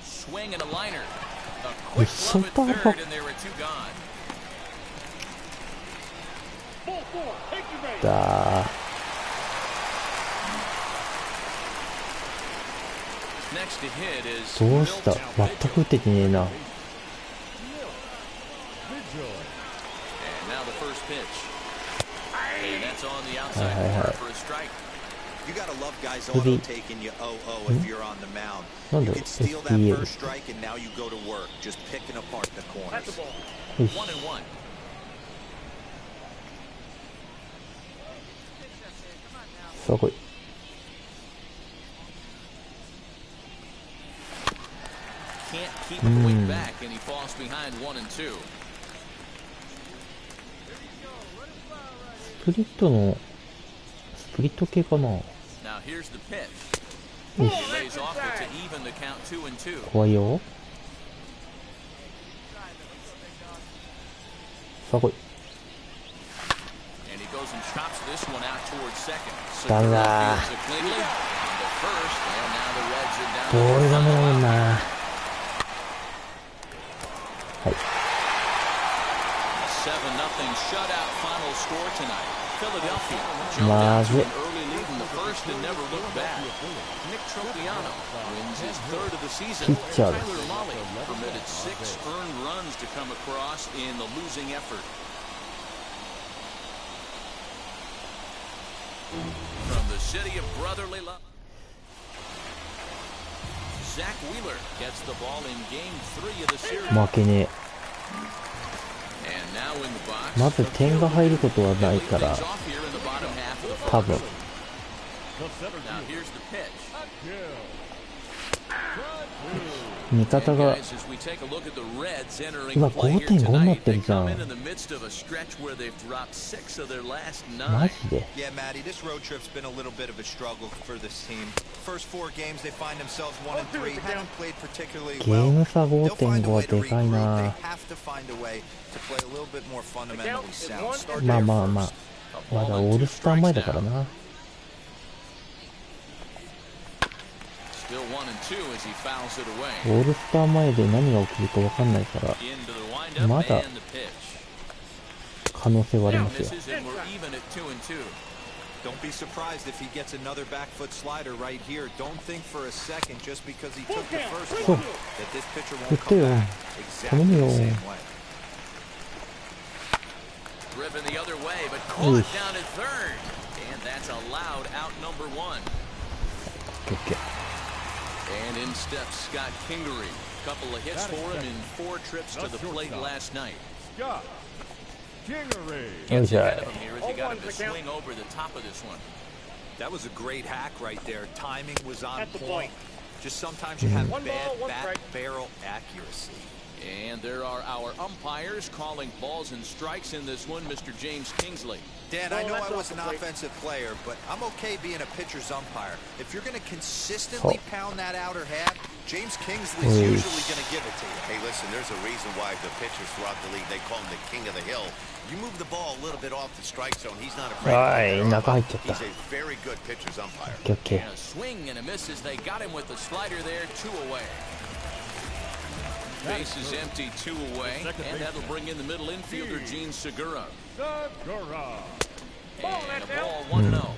Swing and a liner. A quick glove at third, and there are 2 gone.
だー。
Next to hit is
どうした？全く打ててねえな。
And now the first pitch. And that's on the outside corner for a strike.
You gotta love guys auto taking you 0-0 if you're on the mound. You could steal that first strike and now you go to work, just picking apart the corners.
1-1.
さあ来い。
Can't keep him way back and he falls behind 1-2.
スプリットのスプリット系かな。
Now here's the pitch. He lays off it to even the count 2-2.
怖いよ。さあ来い。
And he goes and chops this one out towards second.
ダメだ。
Fields it cleanly. To first, and now the Reds are down.
ボールダメだもんな。はい。
7-0 shutout final score tonight. Philadelphia jumped
ま
out
ず
to an early lead in the first and never looked back. Nick Tropiano wins his third of the season.
ピッチャーです。
Tyler Mahle permitted 6 earned runs to come across in the losing effort. From the city of brotherly love, Zach Wheeler gets the ball in game 3 of the series.
負けねえ。
And now in the box,
まず点が入ることはないから、
things off here in the bottom half of the
多分。
now here's the pitch.
味方が
Guys, as we take a look at the Reds entering
今
play here
5.5 になっ
tonight,
て
they
るじゃ
come
ん。
in the midst of a stretch where they've dropped 6 of their last
マ
9.
ジで。
Yeah, Matty, this road trip's been a little bit of a struggle for this team. First 4 games, they find themselves 1-3. Haven't played particularly
ゲー
well.
ム差
They'll find a
5.5 は
way to
でかい
regroup. They
な。
have to find a way to play a little bit more fundamentally sound. Start
まあ
there
まあまあ。
first.
まだオールスター前だからな。
Still 1-2 as he fouls it
オ
away.
ールスター前で何が起きるか分かんないから、
Into the windup
まだ
and the pitch.
可能性はあり
Now
ますよ。
misses and we're even at 2-2.
Don't be surprised if he gets another back foot slider right here. Don't think for a second just because he took the first one that this pitcher won't come back exactly the same way.
Driven the other way, but caught down at third. And that's allowed out number 1.
オッケー。
And in steps Scott Kingery. Couple of hits for him in 4 trips to the plate last night.
Scott Kingery.
Gets ahead of him here as he got him to swing over the top of this one.
That was a great hack right there. Timing was on point. Just sometimes you have bad bat barrel accuracy.
And there are our umpires calling balls and strikes in this one, Mr. James Kingsley.
Dan, I know I was an offensive player, but I'm okay being a pitcher's umpire. If you're going to consistently pound that outer half, James Kingsley's usually going to give it to you.
Hey, listen, there's a reason why the pitchers throughout the league, they call him the king of the hill. You move the ball a little bit off the strike zone, he's not afraid to
中入っちゃった。
He's a very good pitcher's umpire.
オッケーオッケー。
And a swing and a miss as they got him with the slider there, 2 away. Base is empty, 2 away, and that'll bring in the middle infielder, Gene Segura.
Segura.
And a ball 1-0.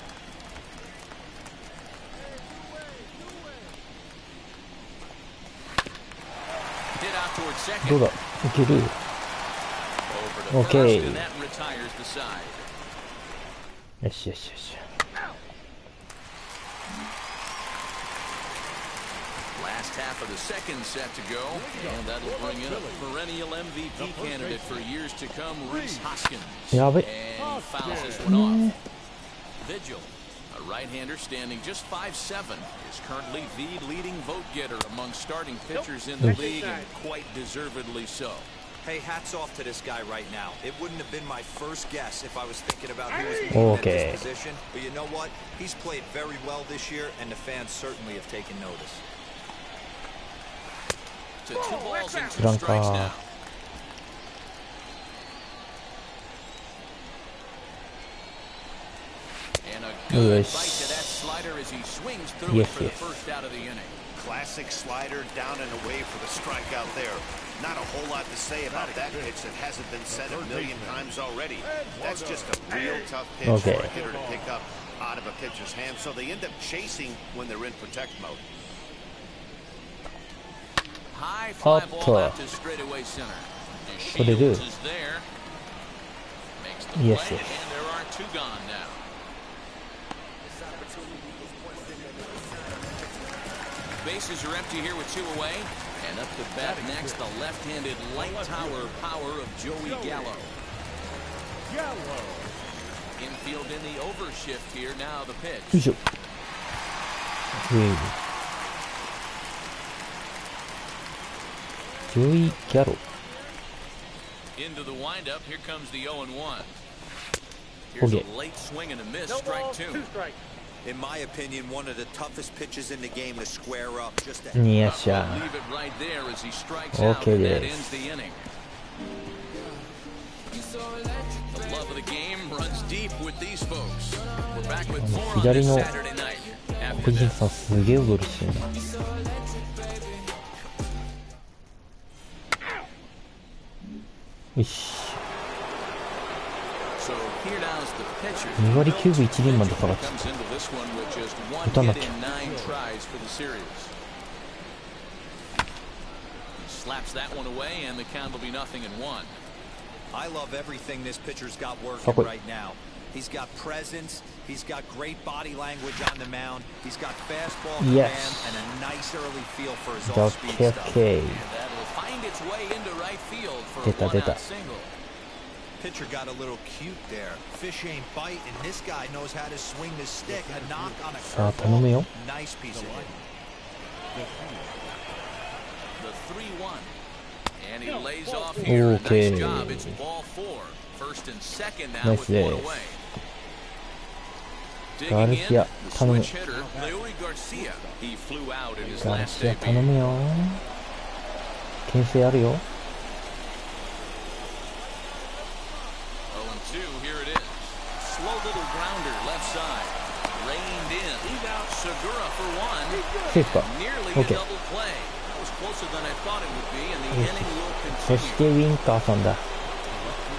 Hit out towards second.
どうだいける
Over to
Okay.
first, and that retires the side.
よしよしよし。
Last half of the second set to go, and that'll bring in a perennial MVP candidate for years to come, Reese Hoskins.
やべ。
And he fouls this one off. Vigil, a right-hander standing just 5'7", is currently the leading vote getter among starting pitchers in the league, and quite deservedly so.
Hey, hats off to this guy right now. It wouldn't have been my first guess if I was thinking about who was moving at this position. But you know what? He's played very well this year, and the fans certainly have taken notice.
To 2 balls and 2 strikes now. And a good bite to that slider as he swings through it for the first out of the inning.
Classic slider down and away for the strikeout there. Not a whole lot to say about that pitch that hasn't been said a million times already. That's just a real tough pitch for a hitter to pick up out of a pitcher's hand, so they end up chasing when they're in protect mode.
High fly ball out to straightaway center. Shields is there. makes the
Yes,
play,
yes.
and there are two gone now. Bases are empty here with two away. And up to bat next, the left-handed light tower power of Joey Gallo. Infield in the overshift here. Now the pitch.
よいしょ。ジョイ・ギャロ。
Into the windup. Here comes the 0-1. Here's a late swing and a miss. Strike two.
In my opinion, one of the toughest pitches in the game to square up. Just to
よっしゃ。
Leave it right there as he strikes out, and that ends the inning. The love of the game runs deep with these folks. We're back with more on this Saturday night.
個人さんすげえ踊りしてるな。よし。2割9分1厘まで下がっちゃった。打たなきゃ。
Slaps that one away, and the count will be 0-1.
I love everything this pitcher's got working right now. He's got presence. He's got great body language on the mound. He's got fastball command and a nice early feel for his off-speed stuff.
And that'll find its way into right field for a one-out single.
Pitcher got a little cute there. Fish ain't bite, and this guy knows how to swing the stick. A knock on a curveball. Nice piece of hitting.
The 3-1. And he lays off here. Nice job. It's ball 4. First and second now with one away. Digging in, the switch hitter, Leury Garcia. He flew out in his last debut.
頼むよ。牽制あるよ。
Here it is. Slow little grounder left side. Reined in. Segura for one. Nearly a double play. That was closer than I thought it would be, and the inning will continue.
そしてウィンカーさんだ。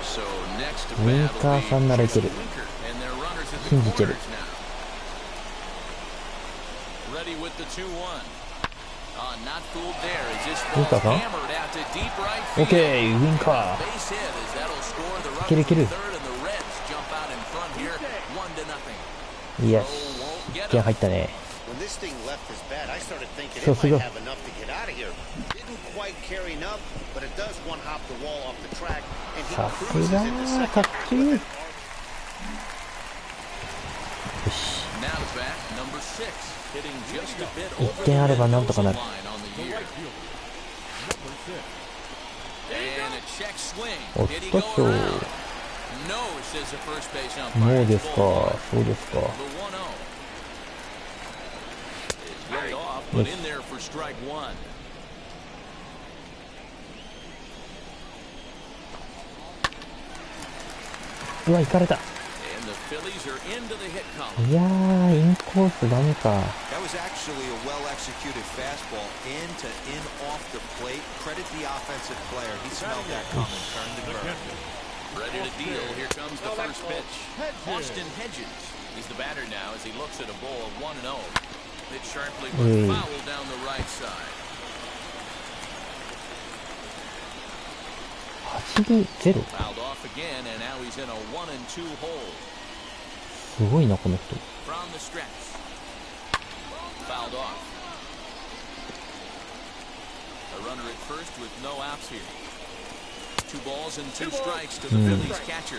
So next to
ウィンカーさんならいける。信じてる。
Ready with the 2-1. Not fooled there as this
ウィン
ball
カーさん
hammered out to deep right
オッ
field.
ケー、ウィンカー。
Base hit as that'll score the
いけるい
run
け
from
る。
third, and the Reds jump out in front here, 1-0.
イエス。1点入ったね。
When this thing left his bat, I started thinking
So,
it might
so.
have enough to get out of here. Didn't quite carry enough, but it does one hop the wall off the track, and he
さす
cruises
が
into
ー、かっ
second.
ちいい。よし。
Now to bat number 6, hitting just a bit
1
over
点あれ
the
ばなんとかなる。
line on the year. And a check swing.
おっ
Did he
と
go
っと。
around? No, says the first base
も
umpire.
うですか。そうですか。
The 1-0. Led off, but in there for strike one.
うわ、行かれた。
And the Phillies are into the hit
い
column.
やー、インコースダメか。
That was actually a well-executed fastball in to in off the plate. Credit the offensive player. He smelled that coming, turned and burned.
Ready to deal. Here comes the first pitch. Austin Hedges is the batter now as he looks at a ball of 1-0. Hit sharply but foul down the right side.
8-0。
Fouled off again, and now he's in a 1-2 hole.
すごいな、この人。
From the stretch. Fouled off. A runner at first with no outs here. 2 balls and 2 strikes to the Phillies catcher.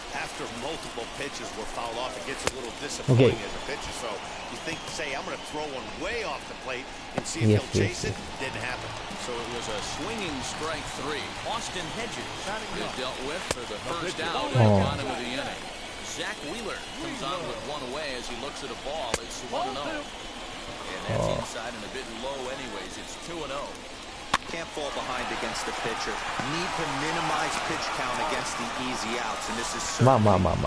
After multiple pitches were fouled off, it gets a little disappointing as a pitcher. So you think, say, I'm going to throw one way off the plate and see if he'll chase it. Didn't happen.
So it was a swinging strike 3. Austin Hedges is dealt with for the first out at the bottom of the inning. Zach Wheeler comes on with one away as he looks at a ball. It's 1-0. And that's inside and a bit low anyways. It's 2-0.
Can't fall behind against the pitcher. Need to minimize pitch count against the easy outs, and this is certainly
まあ。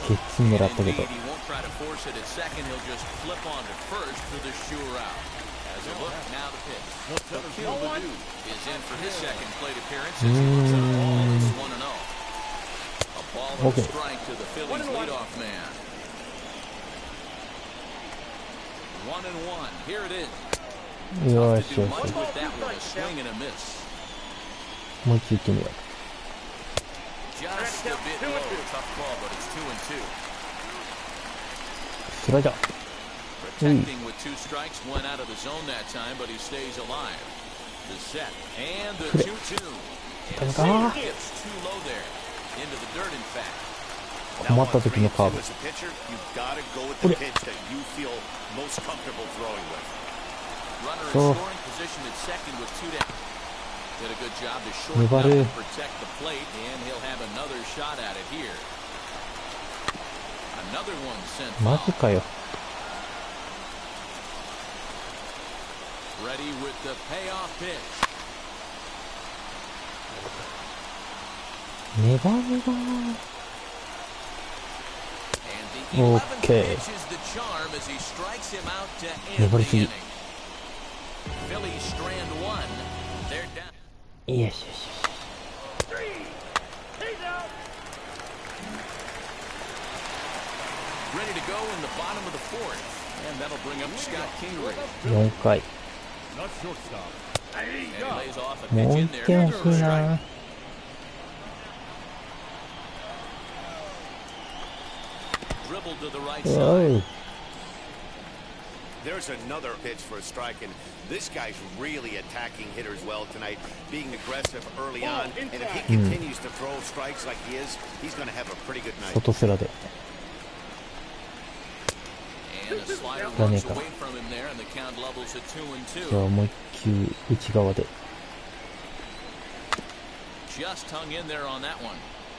ケツ狙ったけど。
He won't try to force it at second. He'll just flip on to first for the sure out. As a look, now the pitch. Akil Baddoo is in for his second plate appearance as he looks at a ball. It's 1-0. A ball and a strike to the Phillies leadoff man. 1-1. Here it is.
よしよし。
With that one, a swing and a miss.
もう一度行ってみよ
Just a bit low. Tough ball, but it's 2-2.
スライダー。
Protecting with 2 strikes, went out of the zone that time, but he stays alive. The set and the 2-2. And it's too low there. Into the dirt, in fact.
困った時のカーブ。
As a pitcher, you've got to go with the pitch that you feel most comfortable throwing with.
Runner in scoring position at second with 2 down. Did a good job to shorten up and protect the plate, and he'll have another shot at it here. Another one sent foul.
マジかよ。
Ready with the payoff pitch.
ネバネバ。オッケー。粘りすぎ。よしよしよし。4回。もう1点欲しいな。
There's another pitch for a strike, and this guy's really attacking hitters well tonight, being aggressive early on, and if he continues to throw strikes like he is, he's going to have a pretty good night.
外スラで。だねえか。じゃあもう1球内側で。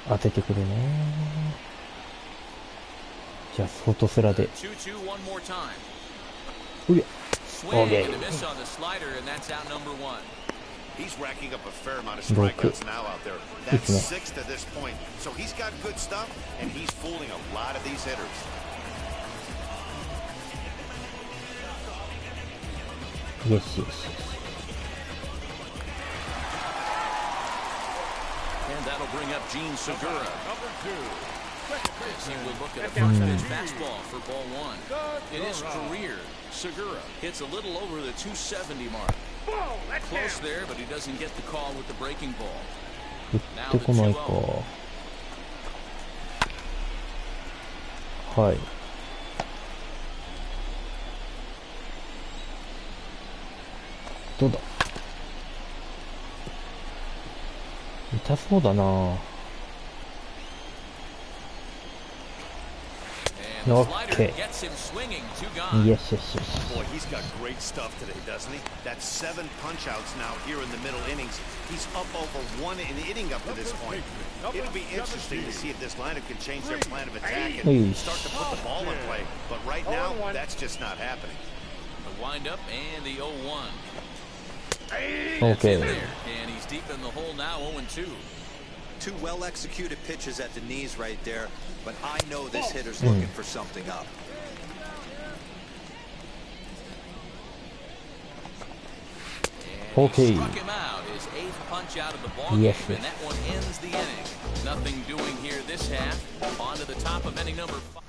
当ててくるね。じゃあ外スラで。うりゃ。OK。
He's racking up a fair amount of strikeouts now out there. That's 6 to this point. So he's got good stuff, and he's fooling a lot of these hitters.
Yes, yes.
And that'll bring up Gene Segura. As he will look at a first pitch fastball for ball 1. In his career, Segura hits a little over the 270 mark. Close there, but he doesn't get the call with the breaking ball. Now the 2-0.
はい。どうだ。痛そうだな。Okay. Yes, yes, yes.
Boy, he's got great stuff today, doesn't he? That's 7 punch-outs now here in the middle innings. He's up over 1 inning up to this point. It'll be interesting to see if this lineup can change their plan of attack and start to put the ball in play. But right now, that's just not happening.
The wind-up and the 0-1.
Okay.
And he's deep in the hole now, 0-2.
2 well-executed pitches at the knees right there, but I know this hitter's looking for something up.
Okay.
Struck him out, his 8th punch out of the ball game, and that one ends the inning. Nothing doing here this half. On to the top of inning number 5.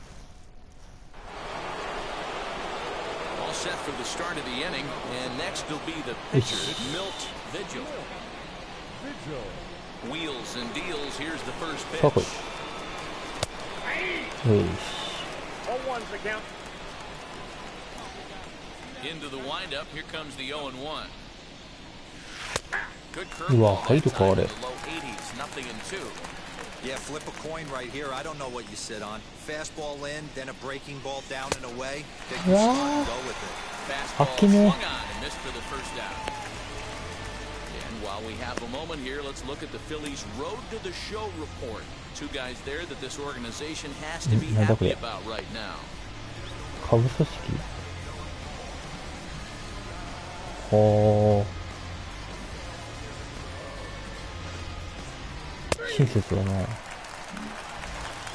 All set for the start of the inning, and next will be the pitcher, Milt Vigil. Wheels and deals. Here's the first pitch. Into the windup. Here comes the 0-1. Good curveball. That time in the low 80s. 0-2.
Yeah, flip a coin right here. I don't know what you sit on. Fastball in, then a breaking ball down and away. Pick your spot and go with it.
Fastball swung on and missed for the first out. And while we have a moment here, let's look at the Phillies' Road to the Show report. 2 guys there that this organization has to be happy about right now.
下部組織。はあ。親切だな。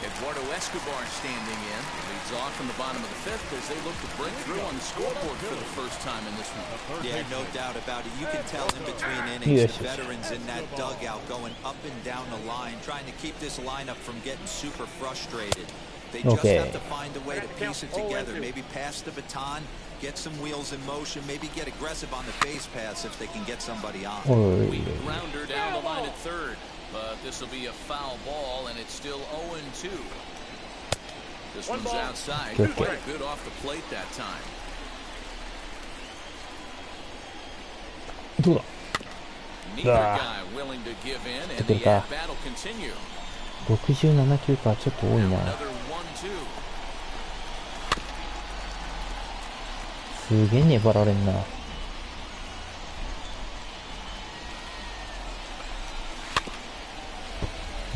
Eduardo Escobar standing in, leads off in the bottom of the 5th as they look to break through on the scoreboard for the first time in this one.
Yeah, no doubt about it. You can tell in between innings, the veterans in that dugout going up and down the line, trying to keep this lineup from getting super frustrated. They just have to find a way to piece it together. Maybe pass the baton, get some wheels in motion, maybe get aggressive on the base pass if they can get somebody on.
Weak grounder down the line at third, but this will be a foul ball, and it's still 0-2. This one's outside. Good off the plate that time.
どうだ
Neither guy willing to give in, and the battle continue.
67球か、ちょっと多いな。 すげえ粘られんな。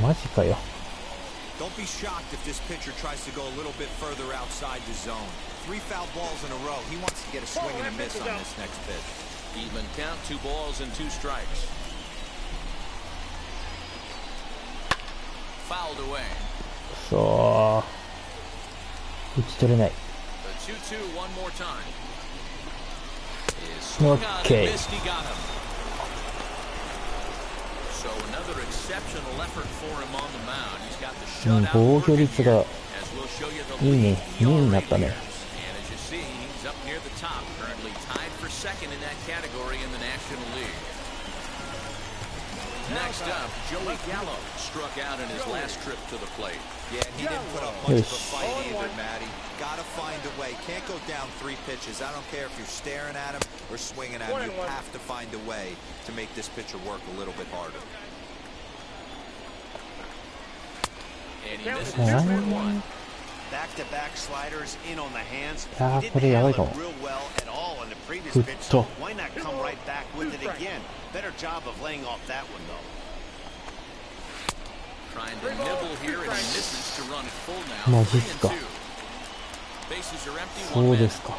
マジかよ。
Don't be shocked if this pitcher tries to go a little bit further outside the zone. 3 foul balls in a row. He wants to get a swing and a miss on this next pitch.
Even count, 2 balls and 2 strikes. Fouled away.
そう。打ち取れない。
The 2-2 one more time.
Okay.
So another exceptional effort for him on the mound. He's got the shutout.
防御率が
As we'll show you the
いいね。2位になったね。
And as you see, he's up near the top, currently tied for second in that category in the National League. Next up, Joey Gallo struck out in his last trip to the plate.
Yeah, he didn't put up much of a fight either, Matty. Gotta find a way. Can't go down 3 pitches. I don't care if you're staring at him or swinging at him. You have to find a way to make this pitcher work a little bit harder.
And he misses 1.
Back-to-back sliders in on the hands.
Ah,
He
こ
didn't
れやばい
handle
か
it
も。
real well at all on the previous
ふっ
pitch,
と
so why not come right back with it again? Better job of laying off that one, though.
Trying to nibble here, and he misses to run full now.
マジっすか。
Bases are empty.
そうですか。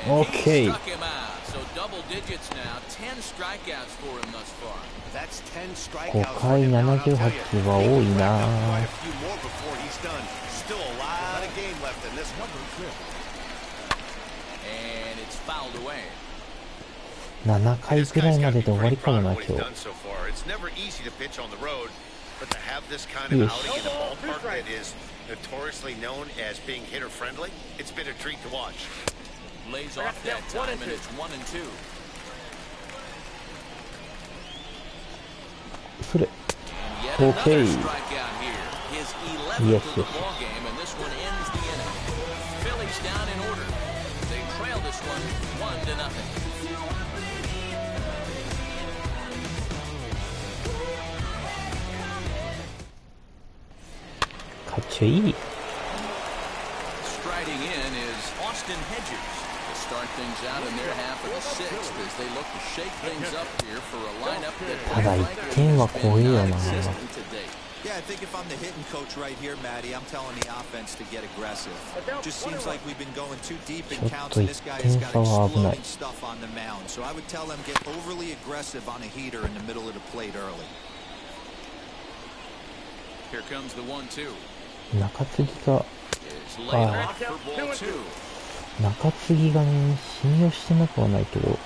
And he
Okay.
struck him out. So double digits now. 10 strikeouts for him thus far.
That's 10 strikeouts
5
for
回
him now, and I'll tell you,
78は多いな。
quite a few more before he's done. Still a lot of game left in this one.
And it's fouled away.
7回くらいまでで終わりかもな、今日。
It's never easy to pitch on the road, but to have this kind of outing in a ballpark that is notoriously known as being hitter friendly, it's been a treat to watch.
Lays off that time, and it's 1-2.
それ。
And yet another
Okay.
strikeout here. His 11th
Yes,
of the
yes.
ball game, and this one ends the inning. Phillies down in order. They trail this one 1-0.
かっちょいい。
Striding in is Austin Hedges to start things out in their half of the 6th as they look to shake things up here for a lineup that
ただ1点は怖いよな。
consistent to date.
Yeah, I think if I'm the hitting coach right here, Matty, I'm telling the offense to get aggressive. Just seems like we've been going too deep in counts, and this guy has got exploding stuff on the mound. So I would tell them get overly aggressive on a heater in the middle of the plate early.
Here comes the 1-2.
中継ぎが、
Is laid off for ball 2.
中継ぎがね、信用してなくはないけど。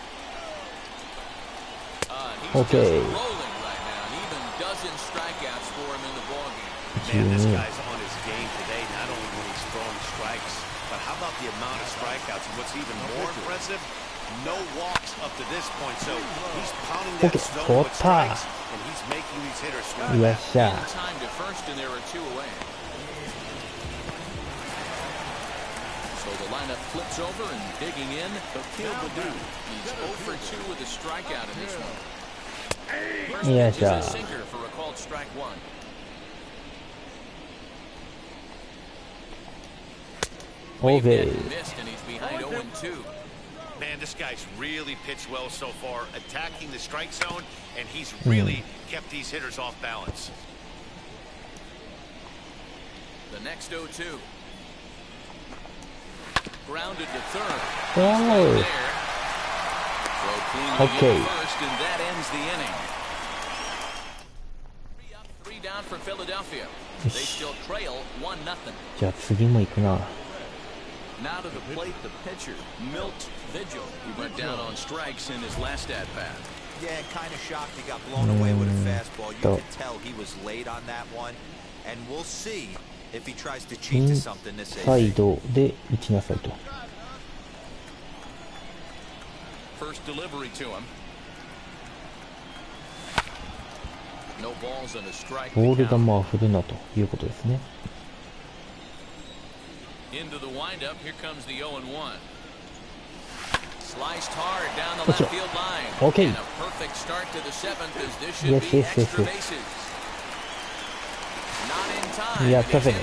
He's
Okay.
just rolling right now, and even dozen strikeouts for him in the ballgame.
Man, this guy's on his game today, not only when he's throwing strikes, but how about the amount of strikeouts? And what's even more impressive, no walks up to this point. So he's pounding that
Okay,
zone with
Tota.
strikes, and he's making these hitters swing.
よっしゃ。
In time to first, and there are 2 away. So the lineup flips over and digging in, Akil Baddoo. He's 0 for 2 with a strikeout in this one. First
Yes,
pitch is a
sir.
sinker for a called strike 1.
Okay.
Missed, and he's behind 0-2.
Man, this guy's really pitched well so far, attacking the strike zone, and he's really kept these hitters off balance.
The next 0-2. Grounded to third.
Oh.
There. Throw cleanly
Okay.
in first, and that ends the inning. 3 up, 3 down for Philadelphia. They still trail 1-0.
じゃあ次も行くな。
Now to the plate, the pitcher, Milt Vigil. He went down on strikes in his last at-bat.
Yeah, kind of shocked he got blown away with a fastball. You could tell he was late on that one. And we'll see
インサイドで打ちなさいと。ボール球は振るなということですね。OK。やったぜ。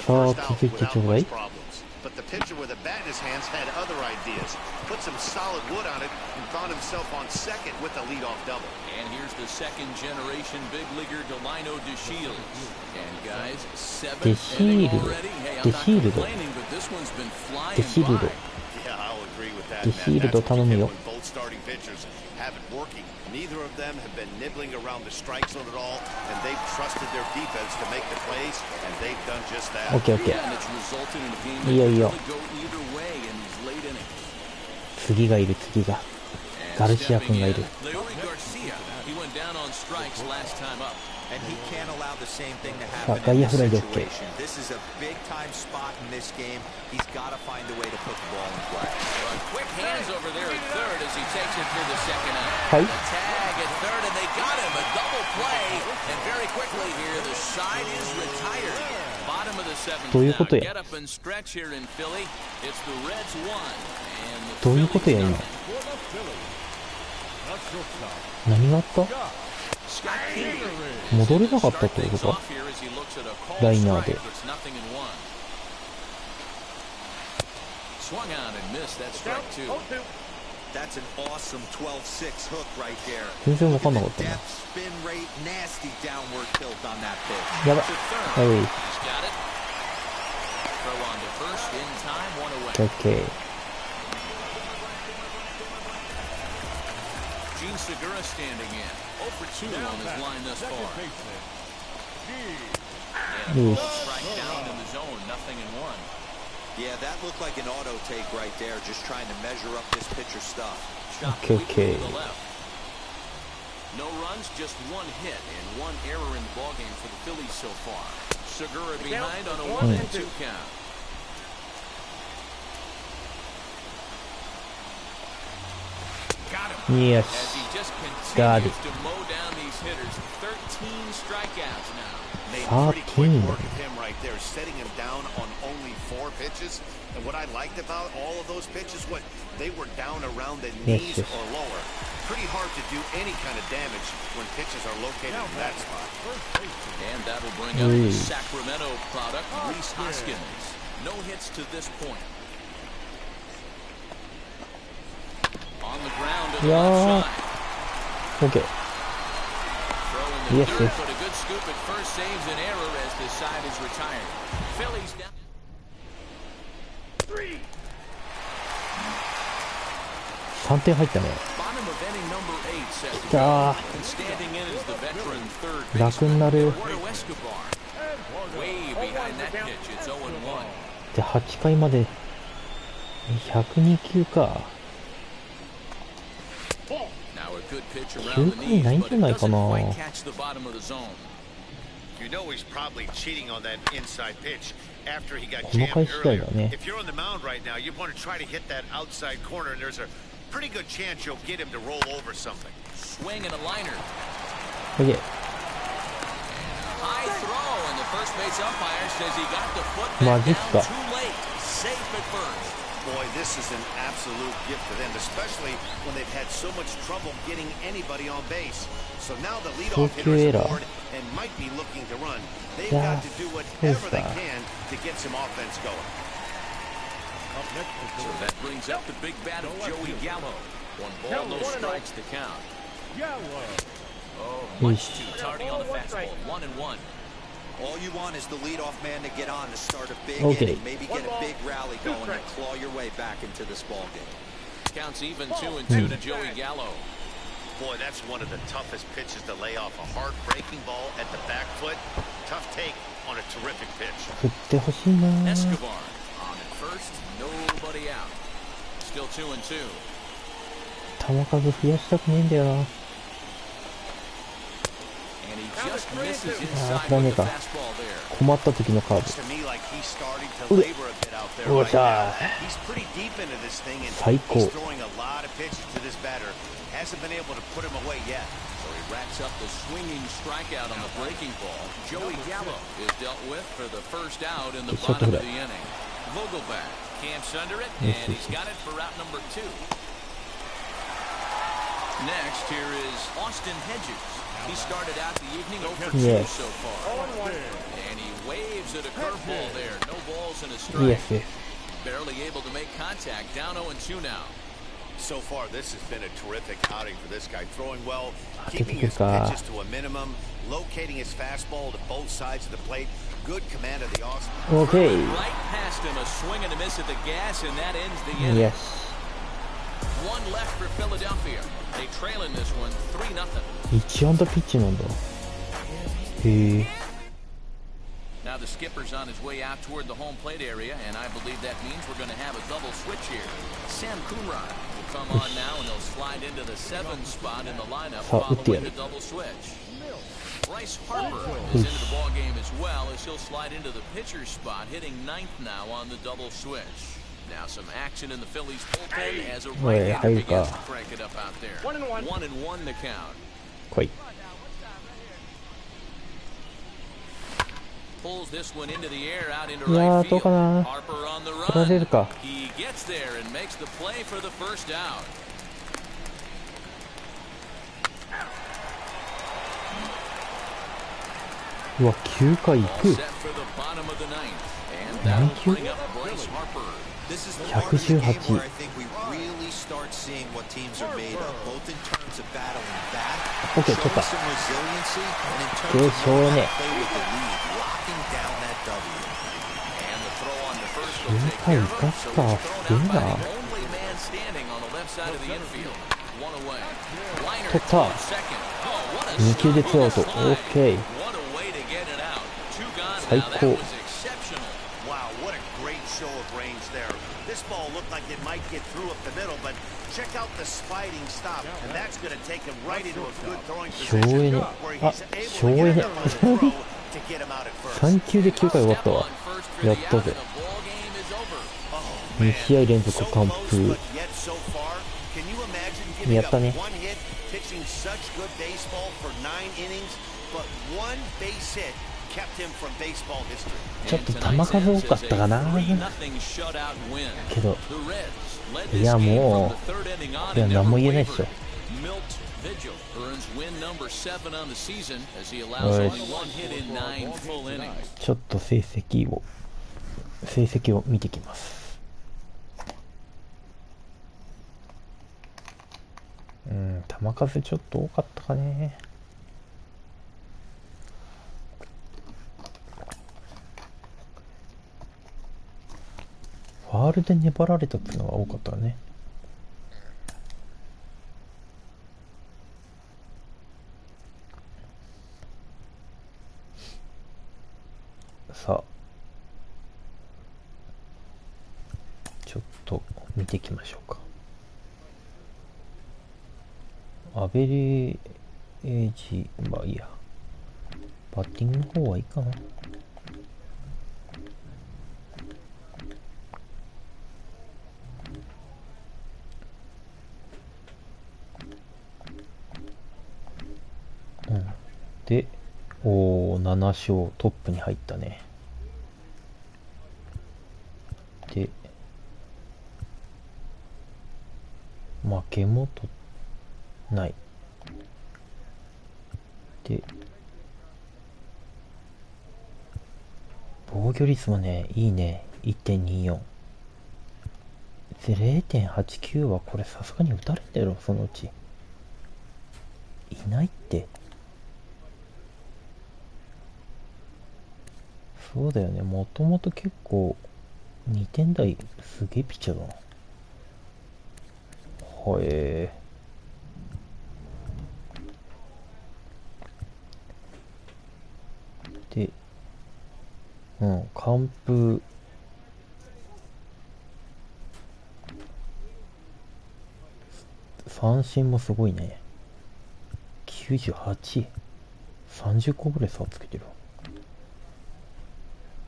さあ、続いてちょうだい。
But the pitcher with a bat in his hands had other ideas. Put some solid wood on it and found himself on second with a leadoff double.
And here's the second generation big leaguer Delino DeShields. And guys, 7th inning already. Hey, I'm not complaining, but this one's been flying by.
Yeah, I'll agree with that. That's what you get when both starting pitchers have it working. Neither of them have been nibbling around the strike zone at all, and they've trusted their defense to make the plays, and they've done just that.
OK, OK。いいよいいよ。次がいる、次が。ガルシア君がいる。さあ、外野フライで OK。はい。どういうことや。どういうことや今。何があった？戻れなかったってことか？ライナーで。全然わかんなかったな。やばい。はい。OK。
Segura standing in. 0 for 2 on his line thus far. And strike down in the zone, nothing in one.
Yeah, that looked like an auto take right there, just trying to measure up this pitcher's stuff.
Okay.
No runs, just one hit and one error in the ballgame for the Phillies so far. Segura behind on a 1-2 count.
Yes.
As he just
Got
continues
it.
to mow down these hitters. 13 strikeouts now.
Made pretty quick work of him right there, setting him down on only 4 pitches. And what I liked about all of those pitches, what they were down around the knees or lower. Pretty hard to do any kind of damage when pitches are located in that spot.
And that'll bring up the Sacramento product, Rhys Hoskins. No hits to this point. On the ground to the left side.
OK。Yes, yes.
But a good scoop at first saves an error as this side is retired. Phillies down.
3点入ったね。きたー。楽になる。で、8回まで102球か。9回ないんじゃないかな。
You know he's probably cheating on that inside pitch after he got
この
jammed
回次第
earlier.
だね。
If you're on the mound right now, you want to try to hit that outside corner, and there's a pretty good chance you'll get him to roll over something.
Swing and a liner.
OK。High
throw, and the first base umpire says he got the foot back down too late. Safe at first.
Boy, this is an absolute gift for them, especially when they've had so much trouble getting anybody on base. So now the leadoff hitter is aboard and might be looking to run. They've got to do whatever they can to get some offense going.
So that brings up the big bat of Joey Gallo. 1 ball, no strikes to count. Oh, much too tardy on the fastball. 1-1.
All you want is the leadoff man to get on to start a big
Okay.
inning, maybe get a big rally going and claw your way back into this ball game.
Counts even 2-2 to Joey Gallo.
Boy, that's one of the toughest pitches to lay off. A hard-breaking ball at the back foot. Tough take on a terrific pitch.
振ってほしいな。
Escobar on at first, nobody out. Still 2-2.
球数増やしたくねえんだよな。あ、これはねえか。困った時のカード。うれ、おっしゃー。最高。
Racks up the swinging strikeout on the breaking ball. Joey Gallo is dealt with for the first out in the bottom of the inning. Vogelback camps under it, and he's got it for route number 2. Next, here is Austin Hedges. He started out the evening 0 for 2 so far. And he waves at a curveball there. No balls and a strike. Barely able to make contact. Down 0-2 now.
So far, this has been a terrific outing for this guy. Throwing well, keeping his pitches to a minimum, locating his fastball to both sides of the plate. Good command of the Austin.
Okay.
Right past him, a swing and a miss at the gas, and that ends the inning.
Yes.
One left for Philadelphia. They trail in this one, 3-0.
1安打ピッチなんだ。へえ。
Now the skipper's on his way out toward the home plate area, and I believe that means we're going to have a double switch here. Sam Coonrod will come on now, and he'll slide into the 7th spot in the lineup following the double switch. Bryce Harper is into the ball game as well, as he'll slide into the pitcher's spot, hitting 9th now on the double switch. Now some action in the Phillies bullpen as a right-hander begins to crank it up out there. 1-1 to count. Pulls this one into the air out into right field. Harper on the run. He gets there and makes the play for the first out.
うわ、9回いく。何球 ?118。OK、取った。で、しょうがねえ。9回生かすか、すげえな。取った。2球で2アウト。OK。最高。
This ball looked like it might get through up the middle, but check out the sliding stop, and that's going to take him right into a good throwing position where he's able to get a throw to get him out at first.
3球で9回終わったわ。やったぜ。2試合連続完封。やったね。ちょっと球数多かったかな。けど、いやもう、いや何も言えないっしょ。ちょっと成績を見てきます。球数ちょっと多かったかね。ファールで粘られたっていうのが多かったね。さあ、ちょっと見ていきましょうか。アベレージ、まあいいや。バッティングの方はいいかな。で、7勝トップに入ったね。で、負けもない。で、防御率もね、いいね。1.24。0.89 はこれさすがに打たれたやろ、そのうち。いないって。そうだよね。もともと結構2点台すげえピッチャーだな。はえー。で、完封。三振もすごいね。98。30個ぐらい差つけてる。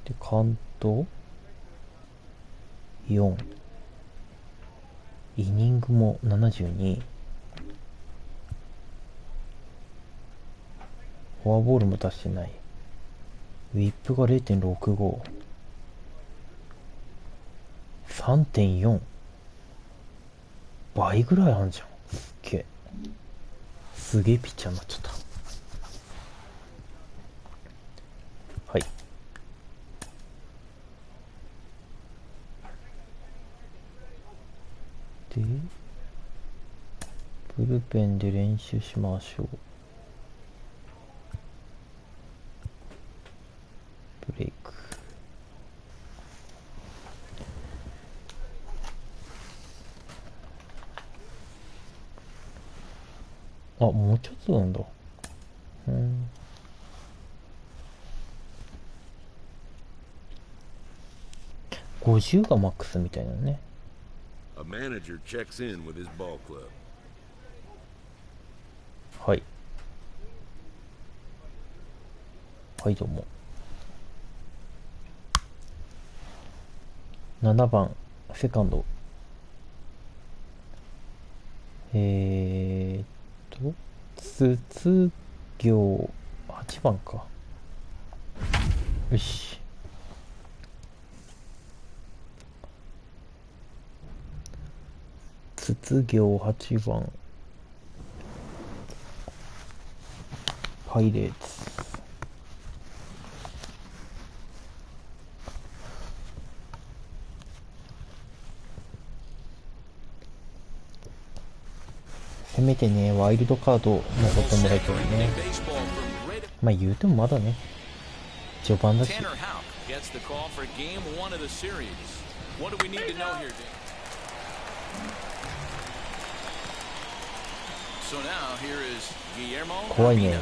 で、関東4。イニングも72。フォアボールも出してない。ウィップが 0.65。3.4。倍ぐらいあんじゃん。すげえピッチャーになっちゃった。はい。で、ブルペンで練習しましょう。ブレイク。あ、もうちょっとなんだ。50がマックスみたいなね。
A manager checks in with his ball club.
はい。はい、どうも。7番、セカンド。筒行、8番か。よし。筒行8番。パイレーツ。せめてね、ワイルドカード残ってもらいたいね。まあ言うてもまだね、序盤だし。怖いね。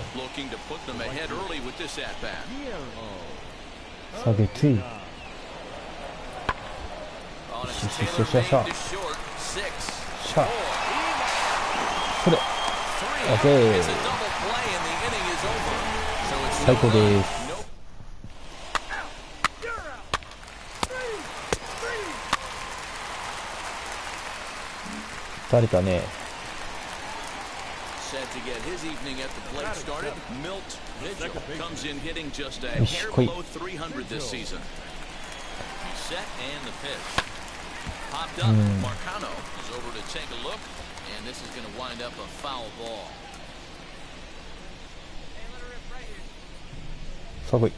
下げて。よしよしよしよしよし。しゃ。それ。オッケー。最高です。疲れたね。よし、来い。
And this is going to wind up a foul ball.
さあ来い。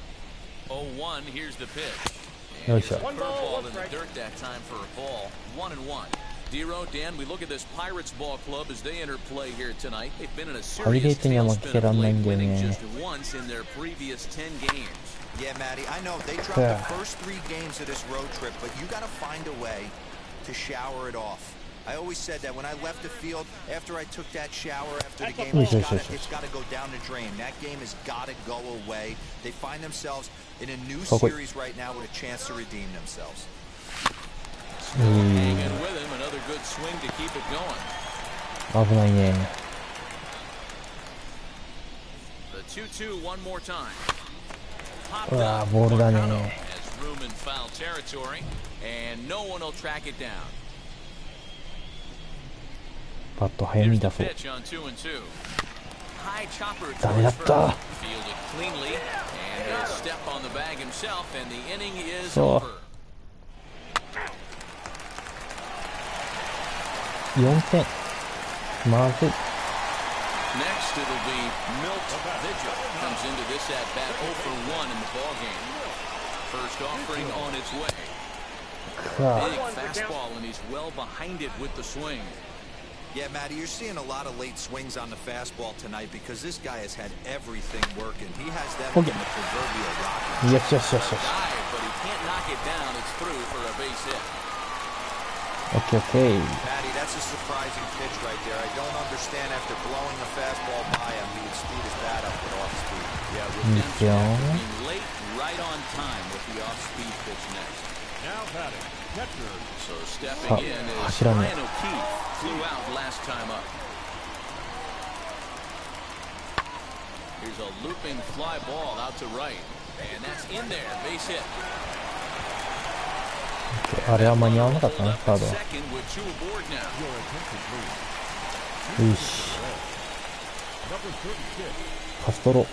0-1, here's the pitch.
よいしょ。
Curveball in the dirt that time for a ball. 1-1. Dero, Dan, we look at this Pirates ball club as they enter play here tonight. They've been in a serious tailspin of late, winning just once in their previous 10 games.
Yeah, Matty, I know they dropped the first 3 games of this road trip, but you got to find a way to shower it off. I always said that when I left the field, after I took that shower after the game, it's got to go down the drain. That game has got to go away. They find themselves in a new series right now with a chance to redeem themselves.
Hanging with him, another good swing to keep it going.
危ないね。
The 2-2 one more time.
うわ、ボールだね。
Has room in foul territory, and no one will track it down.
バット早めに出そう。ダメだった。そう。4点。まずい。
Next, it'll be Milt Vigil comes into this at bat 0 for 1 in the ball game. First offering on its way. Big fastball, and he's well behind it with the swing.
Yeah, Matty, you're seeing a lot of late swings on the fastball tonight because this guy has had everything working. He has them in the proverbial rocket.
Yes.
But he can't knock it down. It's through for a base hit.
Okay.
Matty, that's a surprising pitch right there. I don't understand after blowing a fastball by him, he would speed his bat up with off speed.
Yeah, redemption after being late, right on time with the off-speed pitch next.
Now batting, catcher.
So stepping in is Ryan O'Keefe, flew out last time up. Here's a looping fly ball out to right. And that's in there. Base hit.
あれは間に合わなかったね、カードは。よし。カストロ。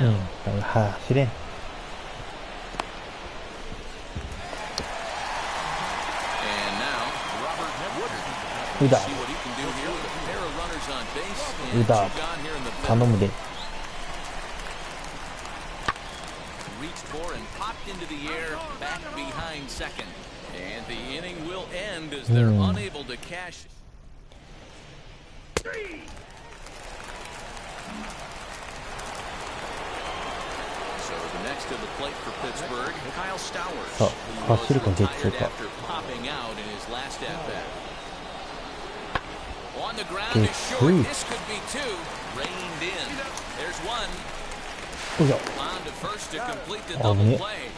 うん、走れん。うだ。うだ。頼むで。
Reached for and popped into the air back behind second. And the inning will end as they're unable to cash. So the next to the plate for Pittsburgh, Kyle Stowers, who was retired after popping out in his last at-bat. On the ground is short. This could be two. Reined in. There's one. On to first to complete the double play.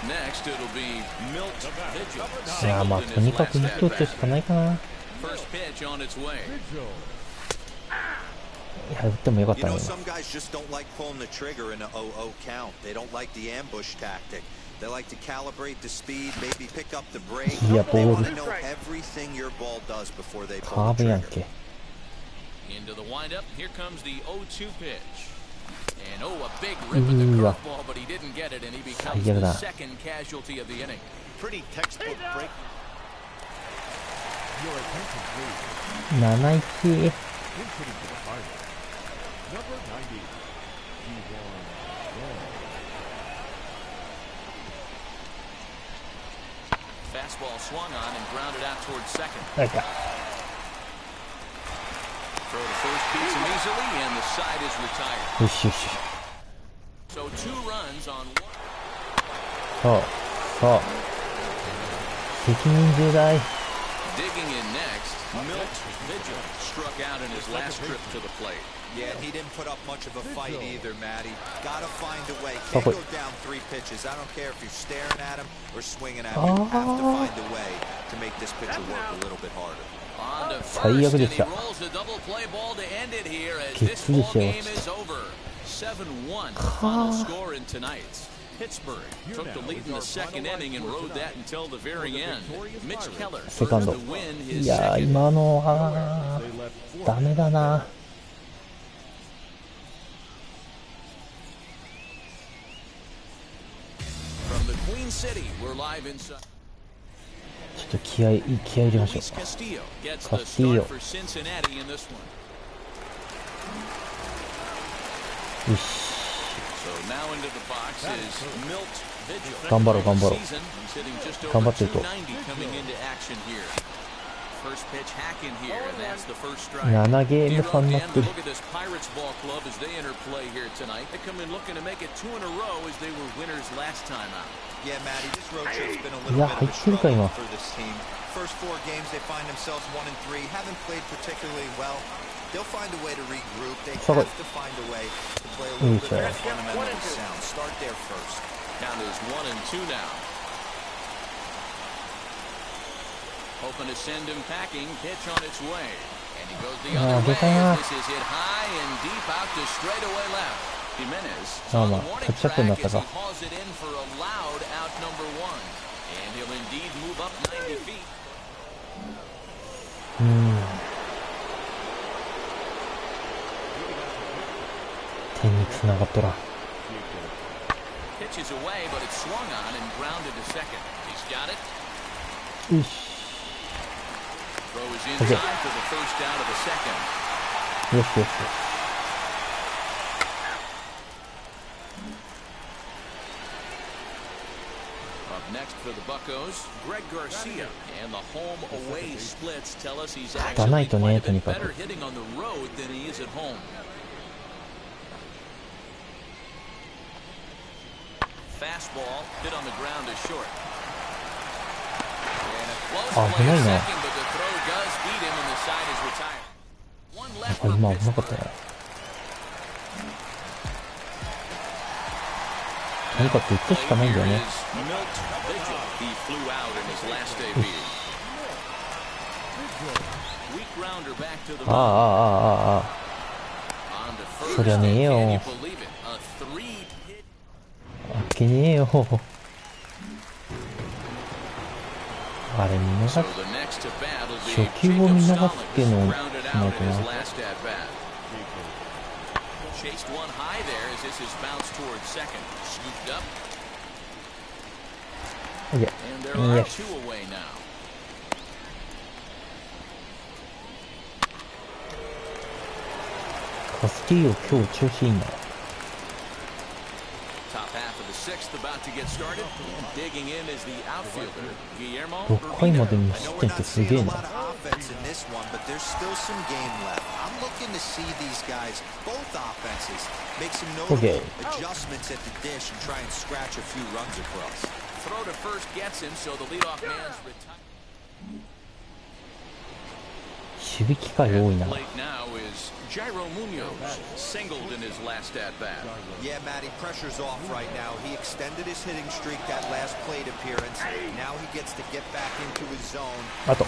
Next it'll be Milt Vigil.
いやまあとにかくヒット打つしかないかな。
First pitch on its way.
いや打ってもよかったね。
Some guys just don't like pulling the trigger in an 0-0 count. They don't like the ambush tactic. They like to calibrate the speed, maybe pick up the brake. They want to know everything your ball does before they pull the trigger.
Into the windup. Here comes the 0-2 pitch. And a big rip at the curveball, but he didn't get it, and he becomes the second casualty of the inning.
Pretty textbook break.
Your attention, please.
7-1.
Inputting to the final. Number 90.
Fastball swung on and grounded out towards second.
Okay.
Throw to first beats him easily, and the side is retired. So 2 runs on 1.
So. 責任重大。
Digging in next, Milt Vigil struck out in his last trip to the plate.
Yeah, he didn't put up much of a fight either, Matty. Gotta find a way. Can't go down 3 pitches. I don't care if you're staring at him or swinging at him. You have to find a way to make this pitcher work a little bit harder.
On to first, and he rolls the double play ball to end it here as this ball game is over. 7-1 final score in tonight's. Pittsburgh took the lead in the second inning and rode that until the very end. Mitch Keller first to win his second.
今のはダメだな。
From the Queen City, we're live inside.
ちょっと気合い入れましょう。
Castillo gets
Castillo.
the start for Cincinnati in this one.
よし。
So now into the box is Milt Vigil.
頑張ろう。頑張ってると。
First pitch hack in here, and that's the first strike.
7ゲーム差になってる。
Look at this Pirates ball club as they enter play here tonight. They come in looking to make it 2 in a row as they were winners last time out.
Yeah, Matty, this road trip's been a little bit of a struggle for this team. First 4 games, they find themselves 1-3. Haven't played particularly well. They'll find a way to regroup. They have to find a way to play a little bit more fundamentally sound. Start there first.
Count is 1-2 now. Hoping to send him packing. Pitch on its way. And he goes the other way. This is hit high and deep out to straightaway left. Jimenez on the warning track as he hauls it in for a loud out number 1. And he'll indeed move up 90 feet. Pitches away, but it's swung on and grounded to second. He's got it. Throw is in time for the first out of the second.
Yes.
Up next for the Buccos, Greg Garcia. And the home-away splits tell us he's actually quite a bit better hitting on the road than he is at home. Fastball hit on the ground is short. And a close play second, but the throw does beat him and the side is retired.
あ、今危なかったな。何かって言ってしかないんだよね。ああああああ、そりゃねえよ。あっけねえよ。あれ見逃す、初球を見逃すっていうのをしないとな。
Chased one high there as this is bounced towards second. Scooped up.
Okay.
And there are two away now.
Castillo 今日調子いいな。
Top half of the sixth about to get started. And digging in is the outfielder, Guillermo.
6回まで無失点ってすげえな。
I'm looking to see these guys, both offenses, make some
Okay.
notable adjustments at the dish and try and scratch a few runs across.
Throw to first gets him, so the leadoff man's retired.
守備機会多いな。
Late now is Jairo Munoz, singled in his last at bat.
Yeah, Matty, pressure's off right now. He extended his hitting streak that last plate appearance. Now he gets to get back into his zone.
あと。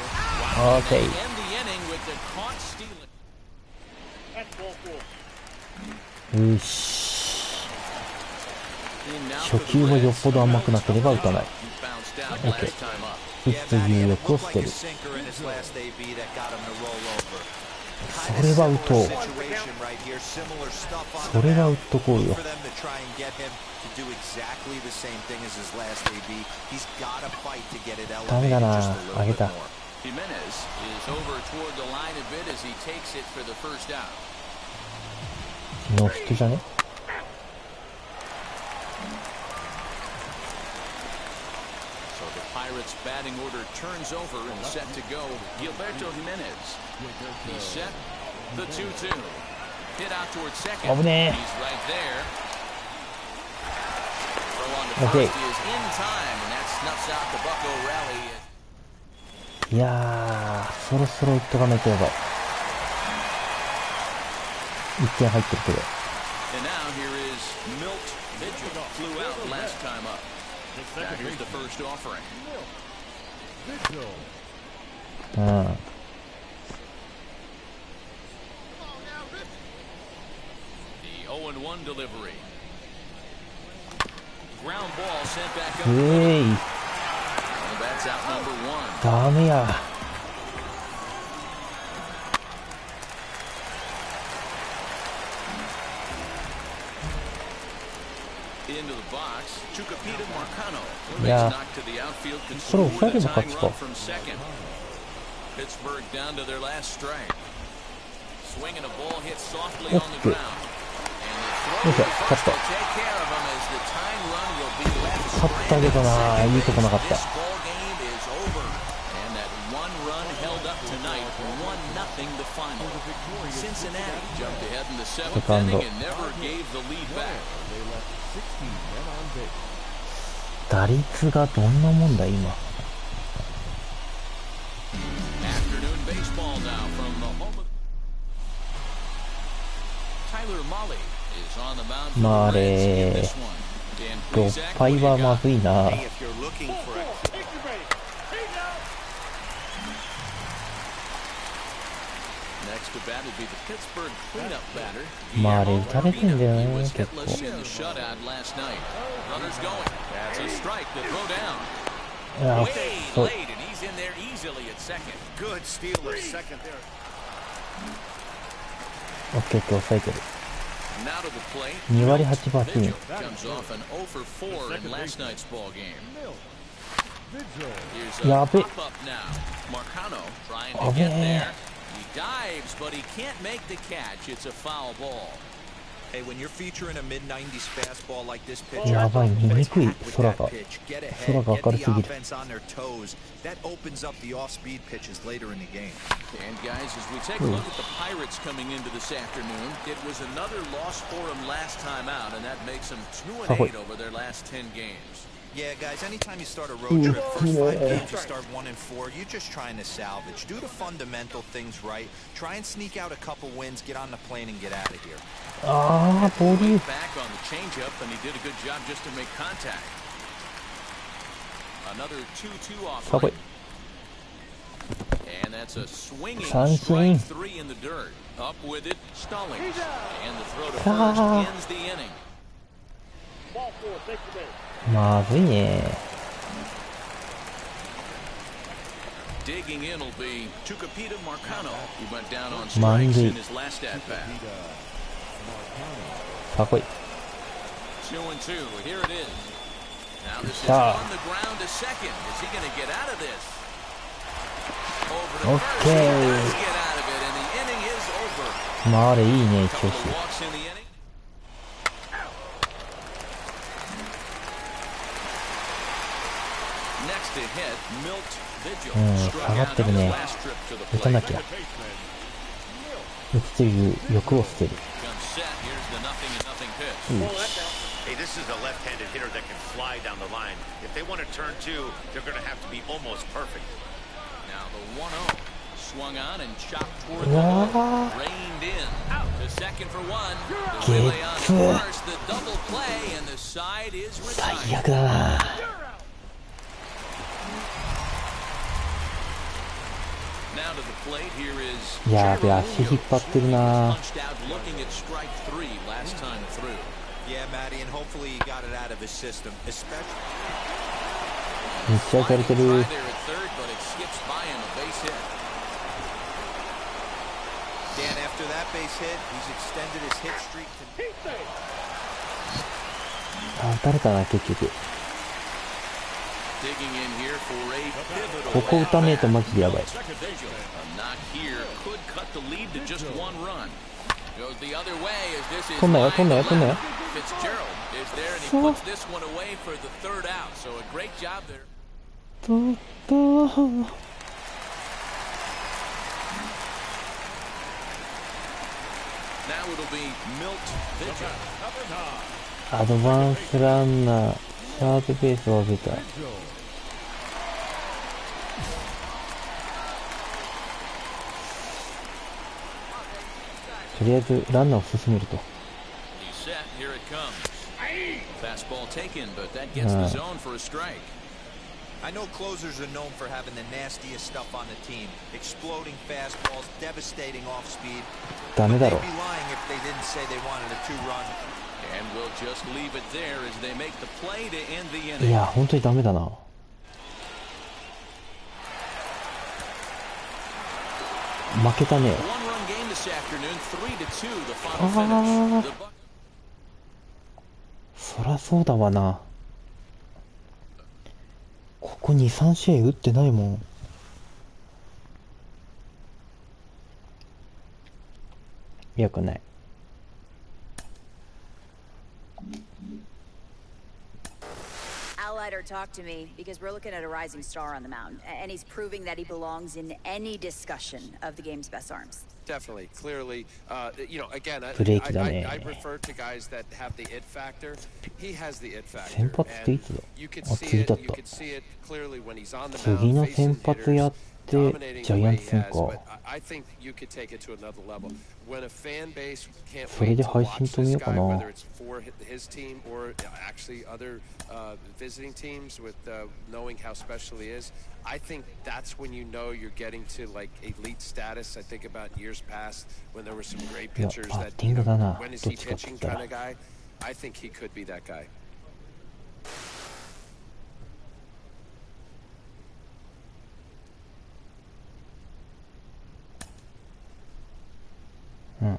Okay.
End the inning with the caught stealing.
よし。初球もよっぽど甘くなければ打たない。OK。打つ有力を捨てる。それは打とう。それは打っとこうよ。ダメだな。あげた。ノーヒットじゃね。
Pirates batting order turns over and set to go. Gilberto Jimenez. He's set. The 2-2. Hit out towards second. He's right there. Throw on to first is in time, and that snuffs out the Bucko rally.
いやー、そろそろ打っとかないとやばい。1点入ってるけど。
And now here is Milt Vigil. Flew out last time up. Now here's the first offering.
うん。
The 0-1 delivery. Ground ball sent back up. And that's out number one.
ダメや。
Into the box, Chukwupita Marcano.
Yeah.
Knocked to the outfield.
So,
With a tying run from second. Pittsburgh down to their last strike. Swinging a ball hit softly on the ground. And the throw to first will take care of him as the tying run will be left stranded. This ball game is over. And that one run held up tonight. 1-0 the final. Cincinnati jumped ahead in the seventh inning and never gave the lead back.
打率がどんなもんだ今。
Afternoon baseball now from the home of Tyler Mahle is on the mound for the Reds in this one. Dan Plesac,
6敗はまずいな。
Next to bat will be the Pittsburgh cleanup batter.
まああれ打たれてんだよね、結構。
In the shutout last night. Runners going. That's a strike to throw down. Way late, and he's in there easily at second.
Good steal at second there.
オッケー、抑えてる。
Now to the plate.
2割8分8厘。
Comes off an 0 for 4 in last night's ball game. Here's a pop up now. Marcano trying to get there. He dives, but he can't make the catch. It's a foul ball.
Hey, when you're featuring a mid-90s fastball like this pitcher,
やばい、見にくい、空が。
get ahead,
空が
get
明る
the
すぎる。
offense on their toes. That opens up the off-speed pitches later in the game.
And guys, as we take a look at the Pirates coming into this afternoon, it was another loss for them last time out, and that makes them 2-8 over their last 10 games.
Yeah, guys, anytime you start a road trip, first 5 games you start 1-4, you're just trying to salvage. Do the fundamental things right. Try and sneak out a couple wins, get on the plane and get out of here.
ああ、ボール。
Back on the changeup, and he did a good job just to make contact. Another 2-2 offering. And that's a swinging strike 3 in the dirt. Up with it, Stallings. And the throw to first ends the inning.
まずいね。
Digging in will be Tucapita Marcano, who went down on strikes in his last at bat.
かっこいい。
2-2. Here it is. Now this is on the ground to second. Is he going to get out of this? Over to first. He does get out of it, and the inning is over.
まああれいいね、調子。
Couple of walks in the inning. Next to hit, Milt Vigil.
下がってるね。打たなきゃ。打つという欲を捨てる。
Hey, this is a left-handed hitter that can fly down the line. If they want to turn 2, they're going to have to be almost perfect.
Now the 1-0 swung on and chopped toward the hole. Reined in out to second for 1. The relay on first, the double play, and the side is retired.
最悪だな。
Now to the plate, here is
やべ、足引っ張ってるな。
punched out looking at strike 3 last time through.
Yeah, Matty, and hopefully he got it out of his system, especially.
めっちゃ打たれてる。
There at third, but it skips by him, a base hit.
Dan, after that base hit, he's extended his hit streak to...
あ、打たれたな、結局。
Digging in here for a pivotal
ここ打たねえとマジでやばい。
A knock here could cut the lead to just 1 run. Goes the other way as this is
飛んだよ、飛んだよ、飛んだよ。
Fitzgerald is there and he puts this one away for the third out. So a great job there.
取った。
Now it'll be Milt Vigil.
アドバンスランナー、サードベースを上げた。とりあえずランナーを進めると。
He's set. Here it comes. Fastball taken, but that gets the zone for a strike.
I know closers are known for having the nastiest stuff on the team. Exploding fastballs, devastating off speed.
ダメだろ。
They'd be lying if they didn't say they wanted a 2-run.
And we'll just leave it there as they make the play to end the
い
inning.
や、本当にダメだな。負けたね。
One-run game this afternoon, 3-2, the final finish.
そらそうだわな。ここ 2,3 試合打ってないもん。よくない。
Outsider talk to me because we're looking at a rising star on the mound, and he's proving that he belongs in any discussion of the game's best arms.
Definitely, clearly, you know, again, I refer to guys that have the it factor. He has the it factor.
先発っていつだ？
You could
あ、
see
次
it.
だっ
You
た。
could see it clearly when he's on the
次
mound
の
facing
先発やっ
hitters,
て
dominating
ジャ
the
イア
way
ン
he
ツ戦
has.
か。
But I think you could take it to another level. When a fan base can't
それ
wait
で
to
配
watch
信止め
this
ようか
guy,
な。
whether it's for his team or actually other visiting teams with knowing how special he is, I think that's when you know you're getting to like elite status. I think about years past when there were some great pitchers that, you know, when is he pitching kind of guy. I think he could be that guy.
うん。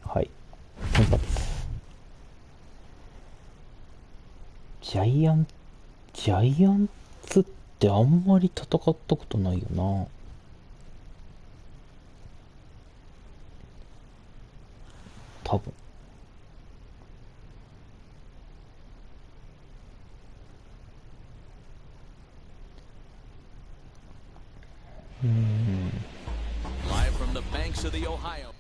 はい。先発。ジャイアンツってあんまり戦ったことないよな。多分。
Live from the banks of the Ohio.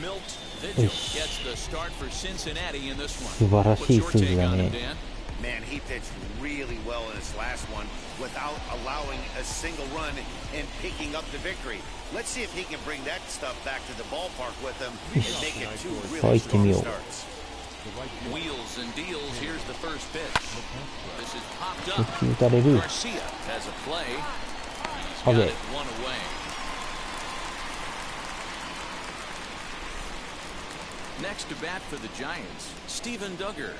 Milt Vigil gets the start for Cincinnati in this one.
素晴らしい数字だね。
Man, he pitched really well in his last one without allowing a single run and picking up the victory. Let's see if he can bring that stuff back to the ballpark with him and make it two really strong starts.
Wheels and deals. Here's the first pitch. This is popped up.
打たれる。
Garcia has a play. He's got it one away. Next to bat for the Giants, Steven Duggar.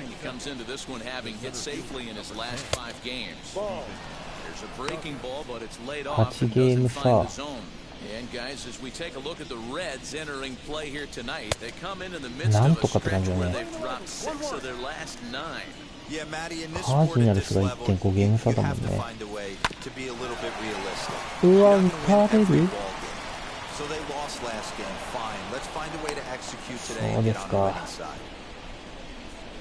He comes into this one having hit safely in his last 5 games. There's a breaking ball, but it's laid off and doesn't find the zone. And guys, as we take a look at the Reds entering play here tonight, they come in the midst of a stretch where they've dropped 6 of their last 9.
Yeah, Matty, in this sport at this level, you have to find a way to be a little bit realistic. So they lost last game. Fine. Let's find a way to execute today and get on the winning side.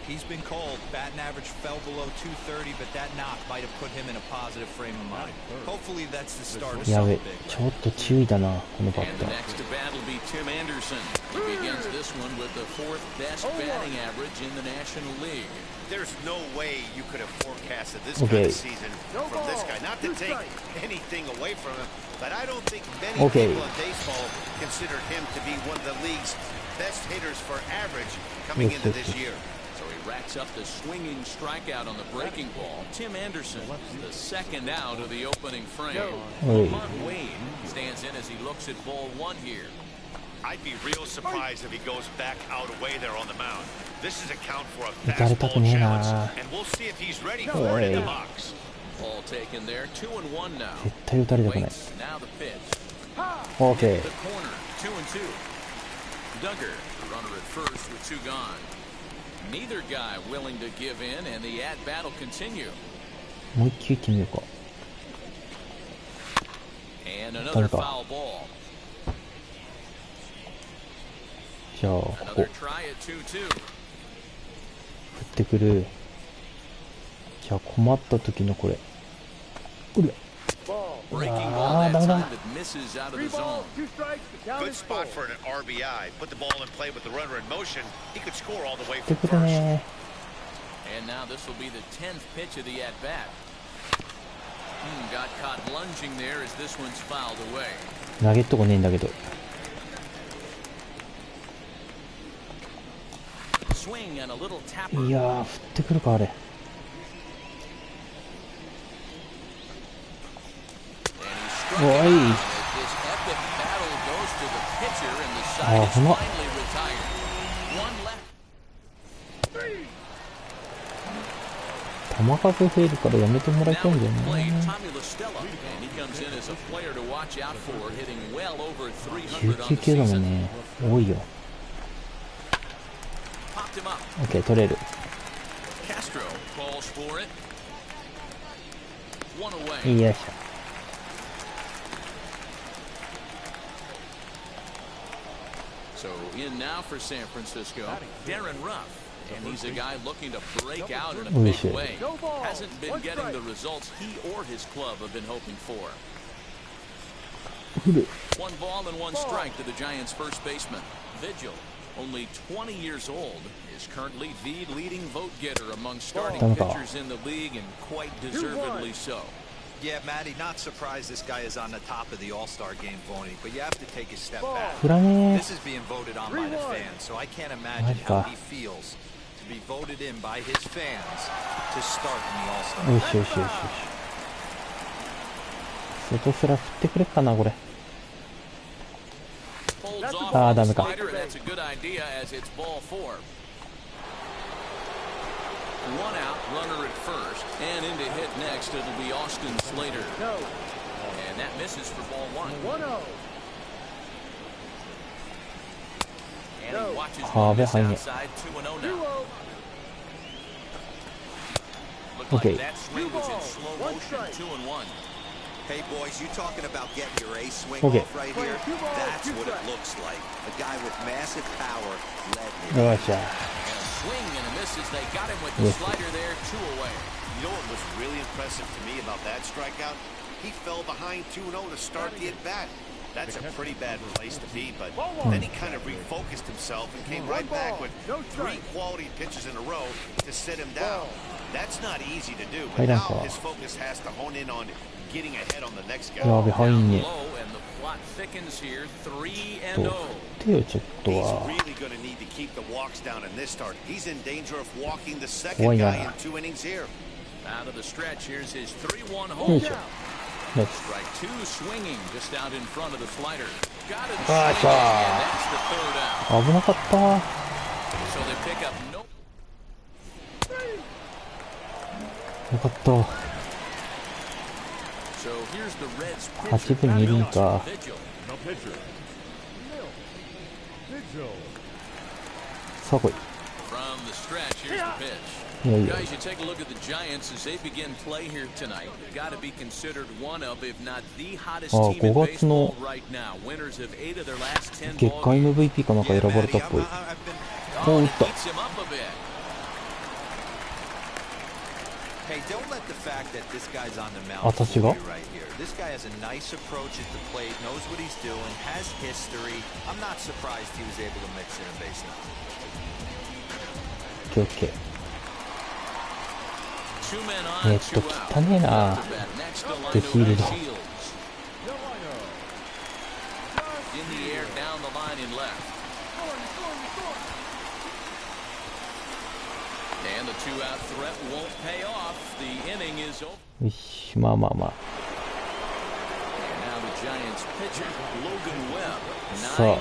He's been called. Batting average fell below 230, but that knock might have put him in a positive frame of mind. Hopefully that's the start of something big.
ちょっと注意だな、このバッ
And
タ
the
ー。
next to bat will be Tim Anderson. He begins this one with the 4th best batting average in the National League.
There's no way you could have forecasted this kind of season from this guy. Not to take anything away from him, but I don't think many people in baseball considered him to be one of the league's best hitters for average coming into this year.
So he racks up the swinging strikeout on the breaking ball. Tim Anderson, the second out of the opening frame. Lamont Wade stands in as he looks at ball 1 here.
I'd be real surprised if he goes back out away there on the mound. This is a count for a fastball challenge, and we'll see if he's ready for it in the box.
Ball taken there, 2-1 now.
絶対打たれたくない。
Now the pitch.
OK。
The corner, 2-2. Duggar, the runner at first with 2 gone. Neither guy willing to give in, and the at-bat will continue.
もう一球いってみようか。
And another foul ball.
じゃあここ
Another try at 2-2.
振ってくる。じゃあ困った時のこれ。うりゃ。
Breaking ball that time that misses out of the zone.
Good spot for an RBI. Put the ball in play with the runner in motion. He could score all the way
振って
from
くる
first.
ね。
And now this will be the 10th pitch of the at-bat. Got caught lunging there as this one's fouled away.
投げっとこねえんだけど。
Swing and a little tapper.
いやー、振ってくるかあれ。 おい。
This epic battle goes to the pitcher and the side is finally retired. One left.
球数増えるからやめてもらいたいんだよ
Now
ね。
Tommy LaStella, and he comes in as a player to watch out for, hitting well over 300 on
19
the
球だもん
season.
ね。多いよ。
Popped him up.
OK、取れる。
Castro calls for it. One away.
よいしょ。
So in now for San Francisco, Darren Ruff. And he's a guy looking to break out in a big way. Hasn't been getting the results he or his club have been hoping for. 1 ball and 1 strike to the Giants' first baseman. Vigil, only 20 years old, is currently the leading vote getter among starting pitchers in the league, and quite deservedly so.
Yeah, Matty, not surprised this guy is on the top of the All-Star game voting, but you have to take a step back.
振らね
This is being voted on by the fans, so I can't imagine how he feels to be voted in by his fans to start in the All-Star
ー。よ
game.
しよしよしよし。外すら振ってくれっかなこれ。
Holds off
あー
on
ダ
the
メか。
slider, and that's a good idea as it's ball 4. 1 out, runner at first, and in to hit next it'll be Austin Slater. And that misses for ball 1.
1-0.
And he watches
Oh,
one miss
behind it.
outside, 2-0 now. Looked
Okay.
like that swing was in slow motion, 2-1.
Hey, boys, you talking about getting your ace swing
Okay.
off right here? That's what it looks like. A guy with massive power led me.
よっしゃ。
And a swing and a miss as they got him with the slider there, 2 away.
You know what was really impressive to me about that strikeout? He fell behind 2-0 to start the at-bat. That's a pretty bad place to be, but then he kind of refocused himself and came right back with 3 quality pitches in a row to sit him down. That's not easy to do, but now his focus has to hone in on getting ahead on the next guy.
やべ、入んね。
Plot thickens here, 3-0.
He's really going to need to keep the walks down in this start. He's in danger of walking the second guy in 2 innings here.
Out of the stretch, here's his 3-1 home. Strike 2 swinging just out in front of the slider. Got it. And that's the 3rd out.
危なかった。
So they pick up no.
よかった。
So here's the Reds
8分2厘か。さあ来い。
From the stretch, here's the pitch.
いやいや。
Guys, you take a look at the Giants as they begin play here tonight. Got to be considered one of, if not the hottest team in baseball right now. Winners of 8 of their last 10
月間 MVP かなんか選ばれたっぽい。おー、打った。
Hey, don't let the fact that this guy's on the mound
私が
right here. This guy has a nice approach at the plate, knows what he's doing, has history. I'm not surprised he was able to mix in a base hit.
オッケー。汚ねえな。で、フィールド。
And the 2-out threat won't pay off. The inning is over.
よし、まあまあまあ。
Now the Giants pitcher Logan Webb.
さあ、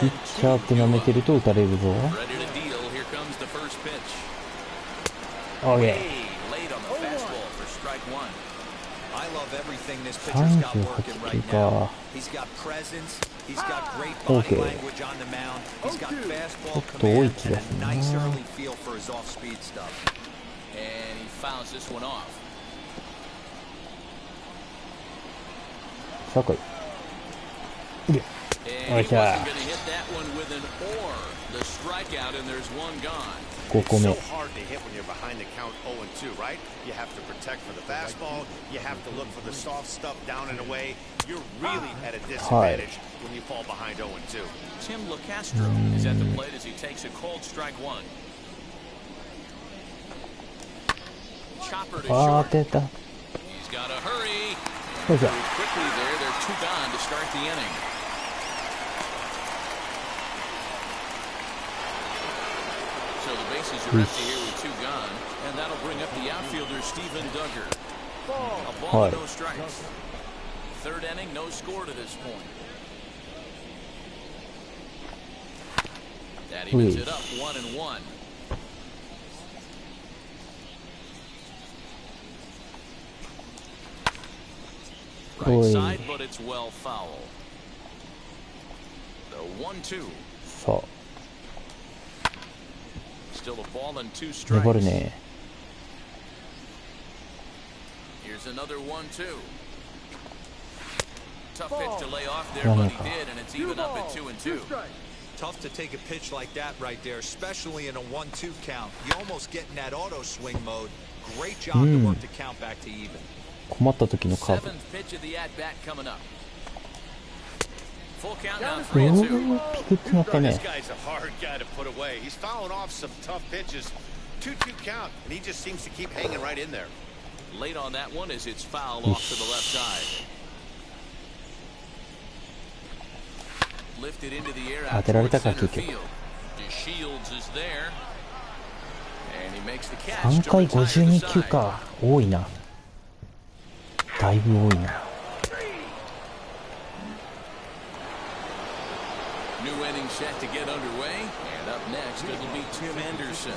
ピッチャーって舐めてると打たれるぞ。
Ready to deal. Here comes the first pitch.
オーケー。
Late on the fastball for strike 1.
I love everything this pitcher's got working right now. He's got presence. He's got great body language on the mound. He's got fastball command and a nice early feel for his off-speed stuff.
And he fouls this one off.
さあ来い。いや。
And he wasn't going to hit that one with an or. The strikeout, and there's one gone.
It's so hard to hit when you're behind the count 0-2, right? You have to protect for the fastball. You have to look for the soft stuff down and away. You're really at a disadvantage when you fall behind 0-2.
Tim LeCastro is at the plate as he takes a cold strike 1. Chopper to short. He's got to hurry. Very quickly there. They're 2 gone to start the inning. So the bases are empty here with 2 gone, and that'll bring up the outfielder Steven Duggar. A ball and no strikes. 3rd inning, no score to this point. That evens it up 1-1. Right side, but it's well foul. The 1-2.
さあ。
Still a ball and 2 strikes.
粘るね。
Here's another 1-2. Tough pitch to lay off there, but he did, and it's even up at 2-2.
Tough to take a pitch like that right there, especially in a 1-2 count. You almost get in that auto swing mode. Great job to work the count back to even.
困った時のカーブ。
7th pitch of the at-bat coming up. Full count now, 3-2.
ピクってなったね。
This guy's a hard guy to put away. He's fouling off some tough pitches. 2-2 count, and he just seems to keep hanging right in there.
Late on that one as it's fouled off to the left side. Lifted into the air out towards center field. DeShields is there. And he makes the catch.
3回52球か。多いな。だいぶ多いな。
New inning set to get underway, and up next it'll be Tim Anderson.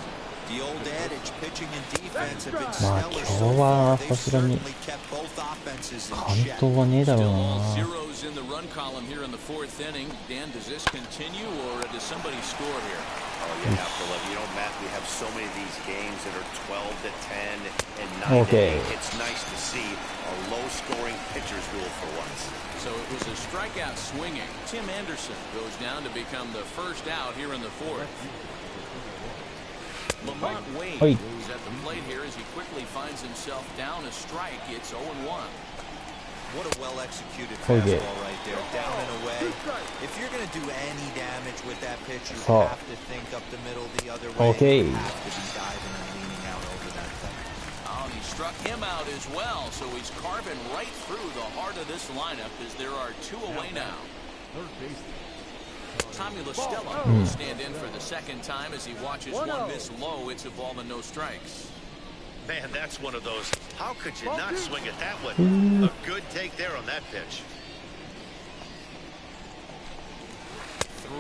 The old adage, pitching and defense have been
まあ
stellar
今
so
日
far.
は
They've
さすがに
certainly kept both offenses in
完
check.
投はねえだろう
Still all
な。
zeros in the run column here in the 4th inning. Dan, does this continue, or does somebody score here?
Oh, you have to love. You know, Matt, we have so many of these games that are 12-10 and 9-8. It's nice to see a low-scoring pitcher's duel for once.
So it was a strikeout swinging. Tim Anderson goes down to become the first out here in the 4th. Lamont Wade is at the plate here as he quickly finds himself down a strike. It's 0-1.
What a well-executed fastball right there, down and away. If you're going to do any damage with that pitch, you have to think up the middle the other way. You have to be diving and leaning out over that thing.
Oh, he struck him out as well, so he's carving right through the heart of this lineup as there are two away now. Tommy LaStella will stand in for the second time as he watches one miss low. It's a ball and no strikes.
Man, that's one of those. How could you not swing at that one? A good take there on that pitch.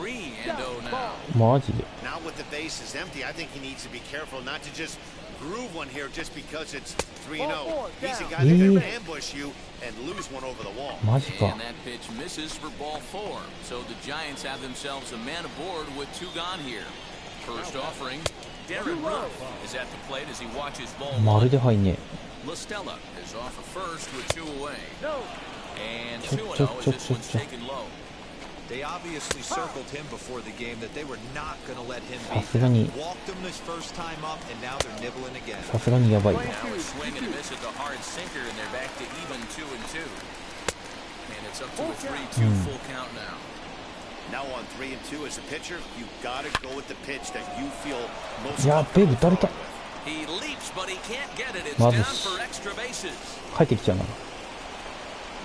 3-0 now.
マジで
Now with the base is empty, I think he needs to be careful not to just groove one here just because it's 3-0. He's a guy that can ambush you and lose one over the wall.
マジか
And that pitch misses for ball 4. So the Giants have themselves a man aboard with two gone here. First offering, Darren Ruff is at the plate as he watches ball
ま
1.
るで入んね
LaStella is off a first with two away. And
ちょ
2-0 as this one's
ちょ
taken low.
They obviously circled him before the game that they were not going to let him
さ
beat
すがに
walked him his first time up, and now they're nibbling again.
さすがにやばい
Now a swing and a miss at the hard sinker, and they're back to even 2-2. And it's up to a 3-2 full count now.
Now on 3-2 as a pitcher, you got to go with the pitch that you feel most
やっべ
comfortable
打たれた
He leaps, but he can't get it. It's
まず
down for extra bases.
帰ってきちゃうな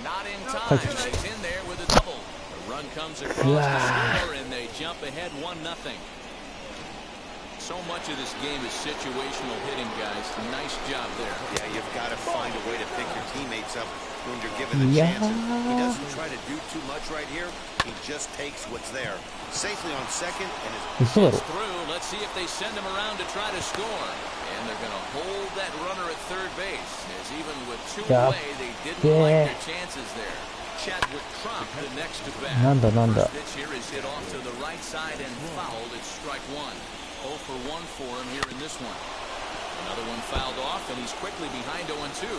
Not in time. He's in there with a double. The run comes across the score, and they jump ahead 1-0. So much of this game is situational hitting, guys. Nice job there.
Yeah, you've got to find a way to pick your teammates up when you're given the chances. He doesn't try to do too much right here. He just takes what's there. Safely on second and is
嘘だろ
It's through. Let's see if they send him around to try to score. And they're going to hold that runner at third base. As even with two
Yeah.
away, they didn't like their chances there. Chadwick Trump, the next to bat.
なんだなんだ
First pitch here is hit off to the right side and fouled. It's strike one. 0 for 1 for him here in this one. Another one fouled off, and he's quickly behind 0-2.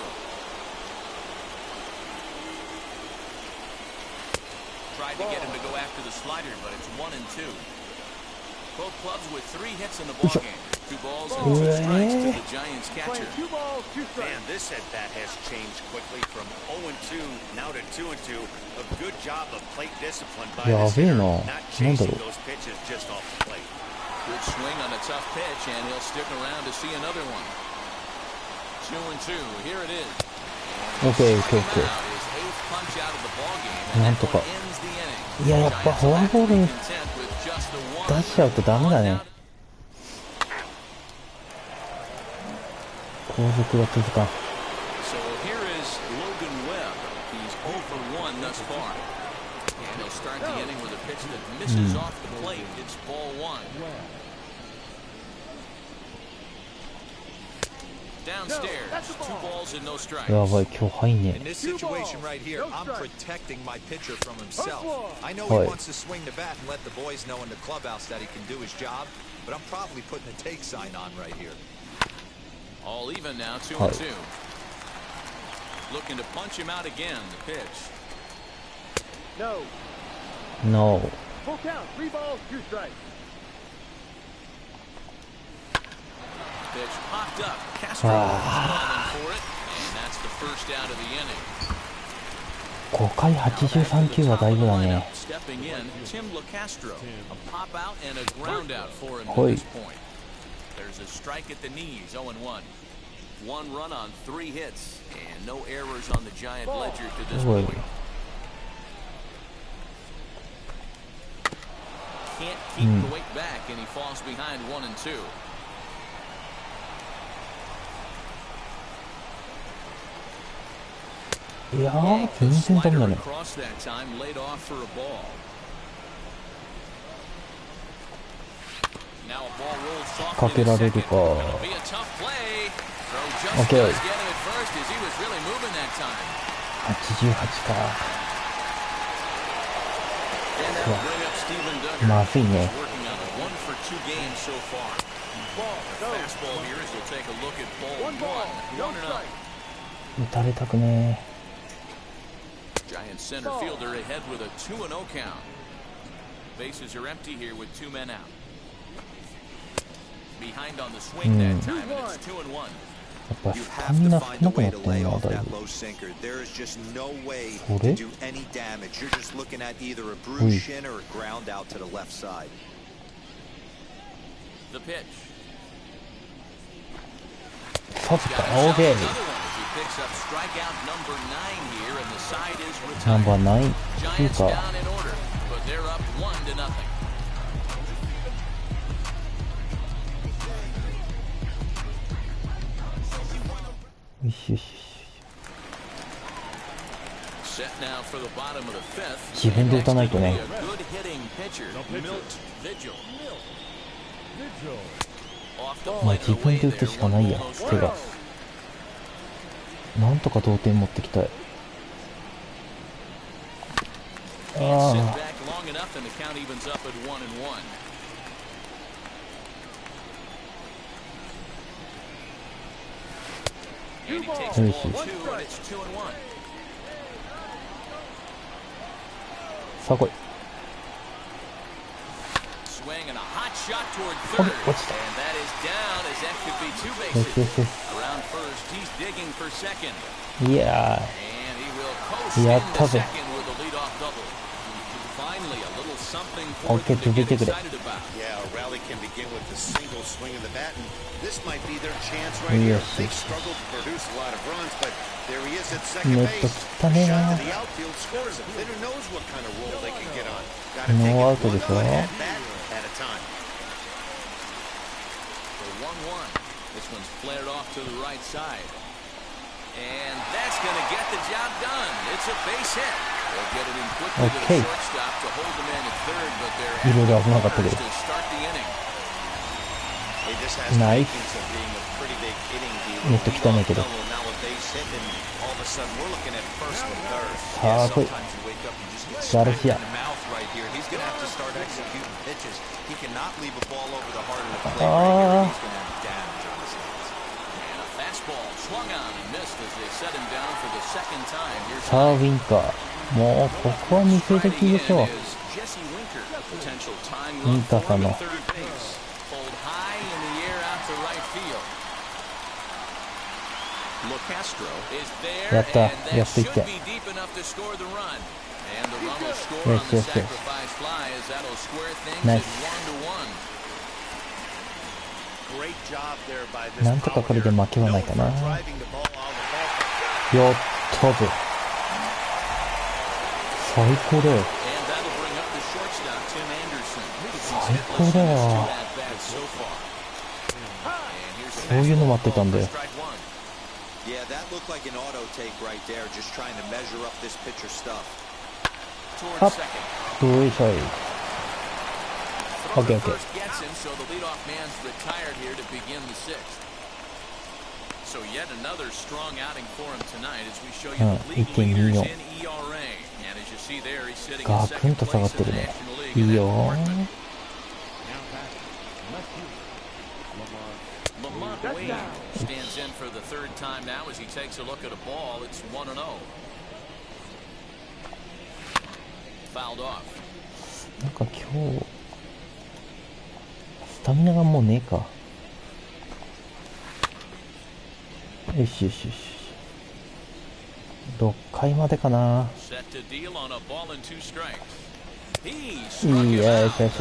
Tried to get him to go after the slider, but it's 1-2. Both clubs with 3 hits in the ballgame. 2 balls and 2 strikes to the Giants catcher.
Man, this at bat has changed quickly from 0-2 now to 2-2. A good job of plate discipline by this hitter, not chasing those pitches just off the plate.
Good swing on a tough pitch, and he'll stick around to see another one. 2-2. Here it is.
OK OK OK
His 8th punch out of the ballgame,
なん
and
と
that
か
one ends the inning.
いややっぱフォアボール
Content with just the one.
出しちゃうとダメだね後続が続かん
So here is Logan Webb. He's 0 for 1 thus far. And he'll start the inning with a pitch that misses off the plate. It's ball 1. Downstairs, 2 balls and no strikes.
やばい今日入んね
In this situation right here, I'm protecting my pitcher from himself. I know
Right.
he wants to swing the bat and let the boys know in the clubhouse that he can do his job, but I'm probably putting a take sign on right here.
All even now, 2-2.
Right.
Looking to punch him out again, the pitch.
No
Full count, 3 balls, 2 strikes.
Pitch popped up. Castro falling for it, and that's the first out of the inning.
5回83球はだいぶだね
Stepping in, Tim LaCastro. A pop out and a ground out for him at
Hoi.
this point. There's a strike at the knees, 0-1. 1 run on 3 hits, and no errors on the Giant ledger to this
Hoi.
point. Can't keep the weight back, and he falls behind 1-2.
Yeah, 全然ダメだね
Across that time, laid off for a ball. Now a ball rolls softly
かけ
to
られる
second.
か
It'll be a tough play. Throw just
Okay.
does get him at first as he was really moving that time.
88か
And that'll bring up Steven Duggar.
まずいね
He's working on a 1 for 2 games so far. The fastball here as we'll take a look at ball 1. 1-0.
打たれたくね
Giants center fielder ahead with a 2-0 count. Bases are empty here with 2 men out. Behind on the swing that time, and it's 2-1.
やっぱスタミナ少なくなってんな、だいぶ。これ？サズか、オーケー。ナンバー9っていうか。よしよし。自分で打たないとね。まあ自分で打つしかないや、手が。なんとか同点持ってきたい。ああ。よしよし。さあ来い。落ちた。よしよしよし。いやー、やったぜ。オッケー、続いてくれ。よし。ネット切ったねー。ノーアウトでしょ。オッケー。いろいろ危なかったけど。ナイス。ネット汚いけど。さあ来い。ガルシア。ああ。さあウィンカー、もうここは見せ時でしょう。ウィンカーさんのやった、やっと1点。よしよしよし。ナイス。なんとかこれで負けはないかな。やったぜ。最高だよ。最高だよ。そういうの待ってたんだよ。あっ、どういしょい。オッケーオッケー。1.24。ガクンと下がってるね。いいよー。なんか今日スタミナがもうねえか。よしよしよし。6回までかな。いや、よしよし。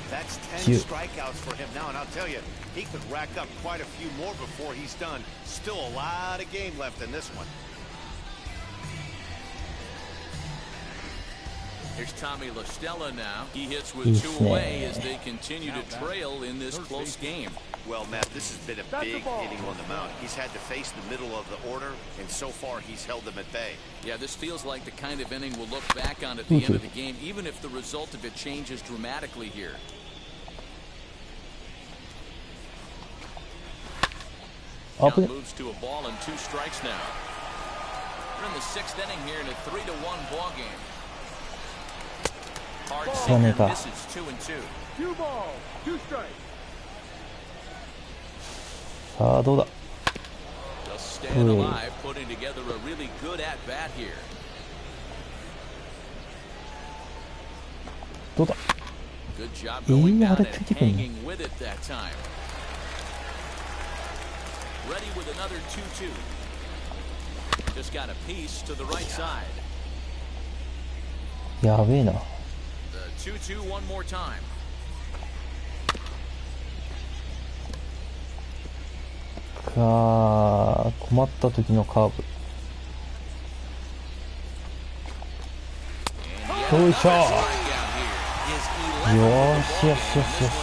That's 10 strikeouts for him now, and I'll tell you, he could rack up quite a few more before he's done. Still a lot of game left in this one.
Here's Tommy La Stella now. He hits with 2 away as they continue to trail in this close game.
Well, Matt, this has been a big inning on the mound. He's had to face the middle of the order, and so far he's held them at bay.
Yeah, this feels like the kind of inning we'll look back on at the end of the game, even if the result of it changes dramatically here. Count moves to a ball and 2 strikes now. We're in the 6th inning here in a 3-1 ball game. Hard sinker misses 2-2.
2 balls, 2 strikes.
さあどうだ。
Just staying alive, putting together a really good at bat here.
どうだ。
Good job going down and hanging with it that time. Ready with another 2-2. Just got a piece to the right side.
やべえな。
The 2-2 one more time.
困った時のカーブ。よいしょ。よーしよしよしよし。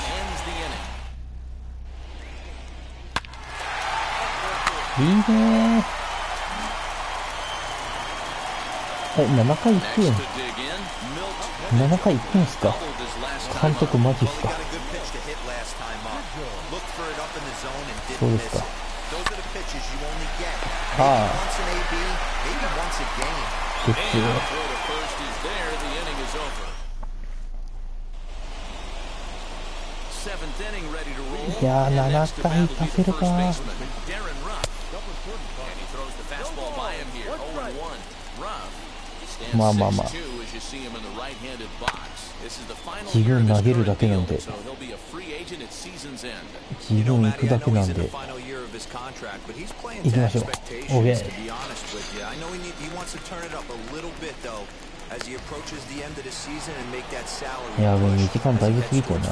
いいねー。7回行くん。7回行くんすか。監督マジっすか。そうですか。ああ。グッズ。いやー、7回行かせるか。まあまあまあ。自分投げるだけなんで。自分行くだけなんで。行きましょう。OK。いや、もう2時間だいぶ過ぎてるな。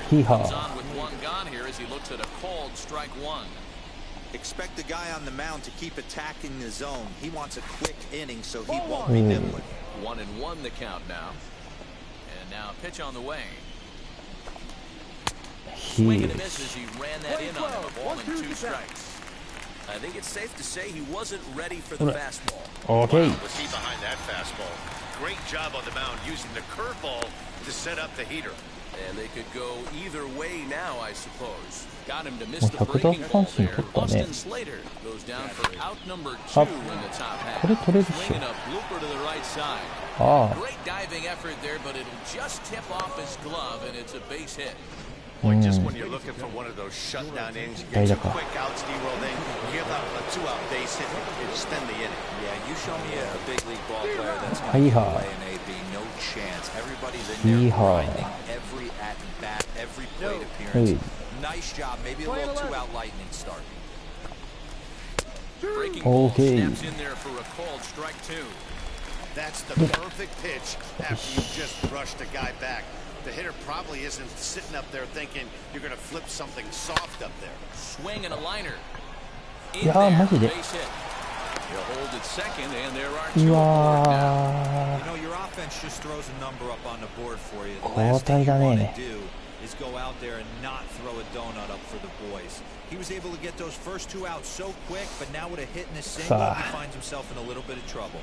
ヒーハー。
Expect the guy on the mound to keep attacking the zone. He wants a quick inning, so he won't be nibbling.
1-1 the count now. And now pitch on the way. Swing and a miss as he ran that in on him. A ball and 2 strikes. I think it's safe to say he wasn't ready for the fastball.
Okay.
Wow, was he behind that fastball? Great job on the mound using the curveball to set up the heater.
And they could go either way now, I suppose. Got him to miss the breaking ball there. Austin Slater goes down for out number 2 in the top half. Swinging a blooper to the right side. Great diving effort there, but it'll just tip off his glove, and it's a base hit.
Boy, just when you're looking for one of those shutdown innings, you get 2 quick outs, D-roll, then give up a 2-out base hit and extend the inning.
Yeah, you show me a big league ball player that's going to play an AB, no chance. Everybody's in there grinding every at-bat, every plate appearance. Nice job, maybe a little 2-out lightning start.
Breaking ball snaps in there for a called strike 2.
That's the perfect pitch after you just brushed the guy back. The hitter probably isn't sitting up there thinking you're going to flip something soft up there.
Swing and a liner. In there, base hit. He'll hold at second, and there are 2 aboard now.
You know, your offense just throws a number up on the board for you. The last thing you want to do is go out there and not throw a donut up for the boys. He was able to get those first 2 outs so quick, but now with a hit and a single, he finds himself in a little bit of trouble.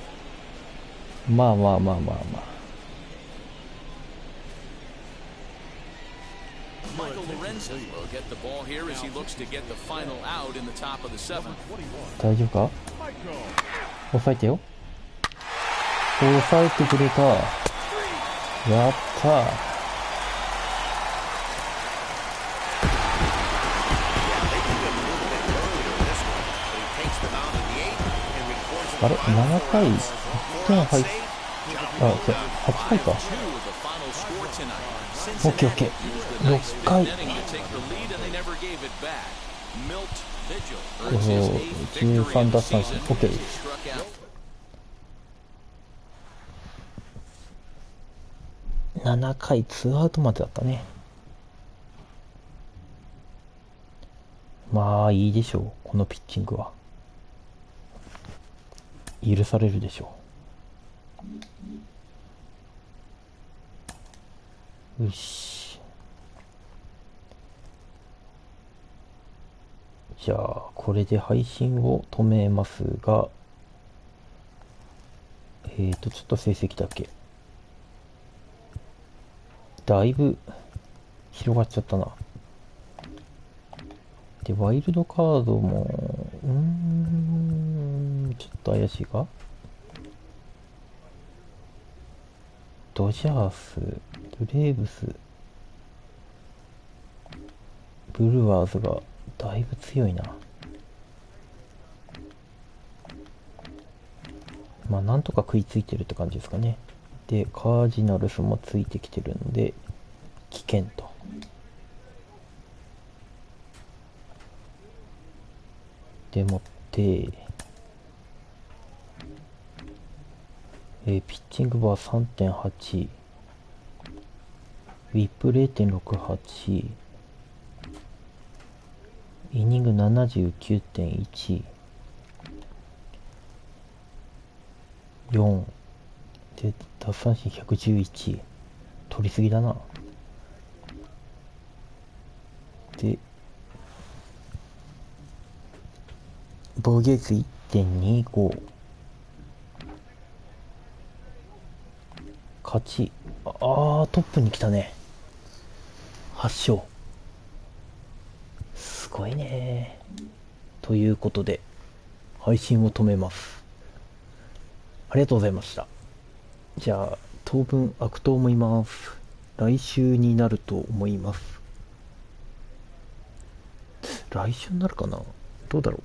まあまあまあまあまあ。
Michael Lorenzen will get the ball here as he looks to get the final out in the top of the 7th.
大丈夫か？抑えてよ。抑えてくれた。やったー。あれ7回1点入っ8回か。オッケーオッケー。6回。13奪三振。オッケーです。7回2アウトまでだったね。まあいいでしょう、このピッチングは。許されるでしょう。よし。じゃあこれで配信を止めますが、ちょっと成績だけだいぶ広がっちゃったな。でワイルドカードもちょっと怪しいか。ドジャース、ブレーブス、ブルワーズがだいぶ強いな。まあなんとか食いついてるって感じですかね。でカージナルスもついてきてるんで危険と。でもって、ピッチングバー 3.8、ウィップ 0.68、イニング 79.1、4で奪三振111、取りすぎだな。で防御率 1.25、勝ち、トップに来たね。8勝、すごいね。ということで配信を止めます。ありがとうございました。じゃあ当分開くと思います。来週になると思います。来週になるかな、どうだろう。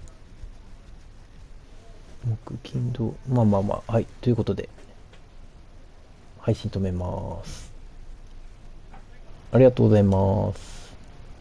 木金土、まあはい、ということで配信止めます。ありがとうございます。